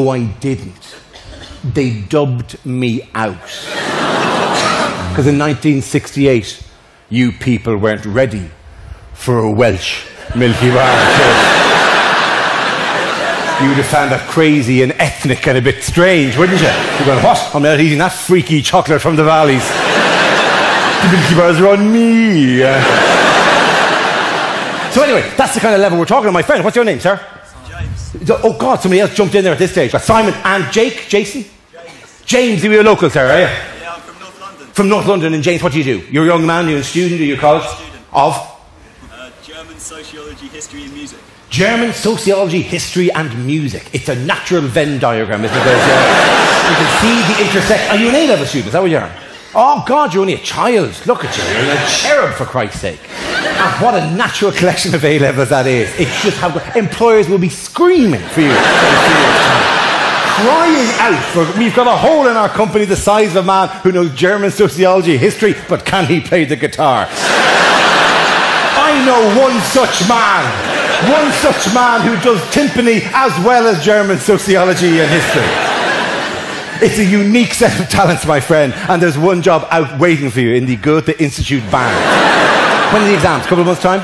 Speaker 1: I didn't. They dubbed me out. Because in 1968, you people weren't ready for a Welsh Milky Bar kid. You would have found that crazy and ethnic and a bit strange, wouldn't you? You're going, what? I'm not eating that freaky chocolate from the valleys. The Milky Bars are on me. So anyway, that's the kind of level we're talking about, my friend. What's your name, sir?
Speaker 5: James.
Speaker 1: Oh God, somebody else jumped in there at this stage. Got Simon and Jake, Jason? James, you're a local, sir, are you?
Speaker 5: Yeah, I'm from North London.
Speaker 1: From North London, and James, what do you do? You're a young man, you're a student, you're a college?
Speaker 5: Student.
Speaker 1: Of?
Speaker 5: German, sociology, history and music.
Speaker 1: German, sociology, history and music. It's a natural Venn diagram, isn't it? You can see the intersection. Are you an A-level student? Is that what you are? Oh God, you're only a child. Look at you. You're a cherub, for Christ's sake. And what a natural collection of A-levels that is. It's just how employers will be screaming for you. Crying out for, we've got a hole in our company the size of a man who knows German, sociology, history, but can he play the guitar? I know one such man who does timpani as well as German sociology and history. It's a unique set of talents, my friend, and there's one job out waiting for you in the Goethe Institute band. When are the exams? Couple of months' time?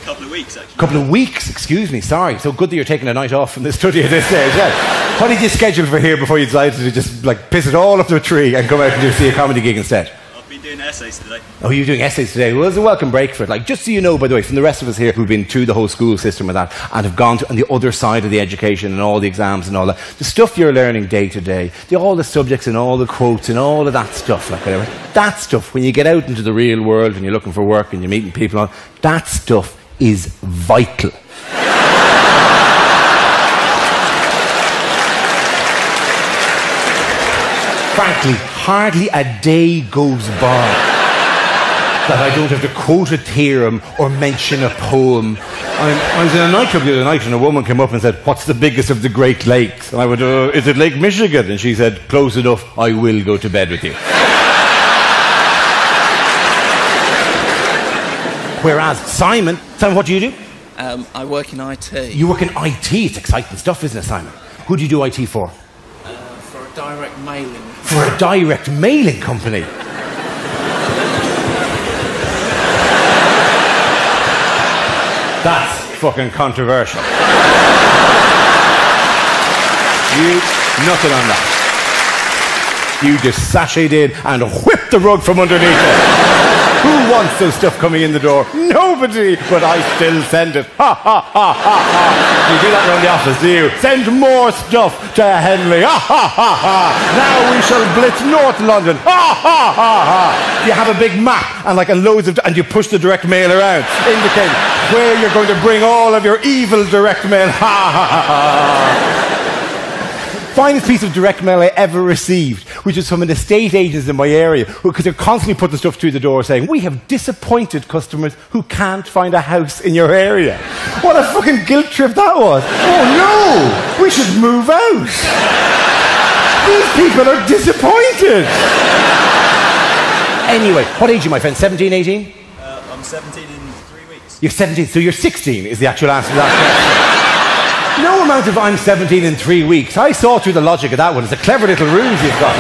Speaker 5: A couple of weeks, actually.
Speaker 1: Couple of weeks, excuse me, sorry. So good that you're taking a night off from the study at this stage. Yeah. What did you schedule for here before you decided to just like piss it all up to a tree and come out and see a comedy gig instead?
Speaker 5: I've been doing essays today.
Speaker 1: Oh, you're doing essays today? Well, it's a welcome break for it. Like, just so you know, by the way, from the rest of us here who've been through the whole school system with that and have gone to on the other side of the education and all the exams and all that, the stuff you're learning day to day, all the subjects and all the quotes and all of that stuff, like whatever, that stuff, when you get out into the real world and you're looking for work and you're meeting people, that stuff is vital. Frankly, hardly a day goes by that I don't have to quote a theorem or mention a poem. I was in a nightclub the other night and a woman came up and said, "What's the biggest of the Great Lakes?" And I went, "Is it Lake Michigan?" And she said, "Close enough, I will go to bed with you." Whereas Simon, what do you do?
Speaker 6: I work in IT.
Speaker 1: You work in IT. It's exciting stuff, isn't it, Simon? Who do you do IT for?
Speaker 6: For a direct mailing.
Speaker 1: For a direct mailing company. That's fucking controversial. Nothing on that. You just sashayed in and whipped the rug from underneath it. Who wants those stuff coming in the door? Nobody, but I still send it. Ha ha ha ha ha. You do that around the office, do you? Send more stuff to Henley. Ha ha ha ha. Now we shall blitz North London. Ha ha ha ha. You have a big map and like a loads of, and you push the direct mail around, indicating where you're going to bring all of your evil direct mail. Ha ha ha ha. Finest piece of direct mail I ever received, which is from an estate agent in my area, because they're constantly putting stuff through the door saying, "We have disappointed customers who can't find a house in your area." What a fucking guilt trip that was. Oh no, we should move out. These people are disappointed. Anyway, what age are you, my friend? 17, 18?
Speaker 5: I'm 17 in 3 weeks.
Speaker 1: You're 17, so you're 16 is the actual answer to that question. No amount of "I'm 17 in 3 weeks." I saw through the logic of that one. It's a clever little ruse you've got.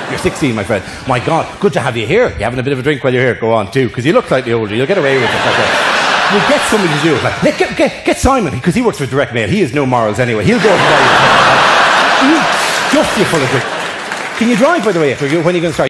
Speaker 1: You're 16, my friend. My God, good to have you here. You're having a bit of a drink while you're here. Go on, too, because you look slightly older. You'll get away with it. We'll get somebody to do it. Like, get Simon, because he works for direct mail. He has no morals anyway. He'll go and buy you. Stuff you full of drink. Can you drive, by the way, when are you going to start?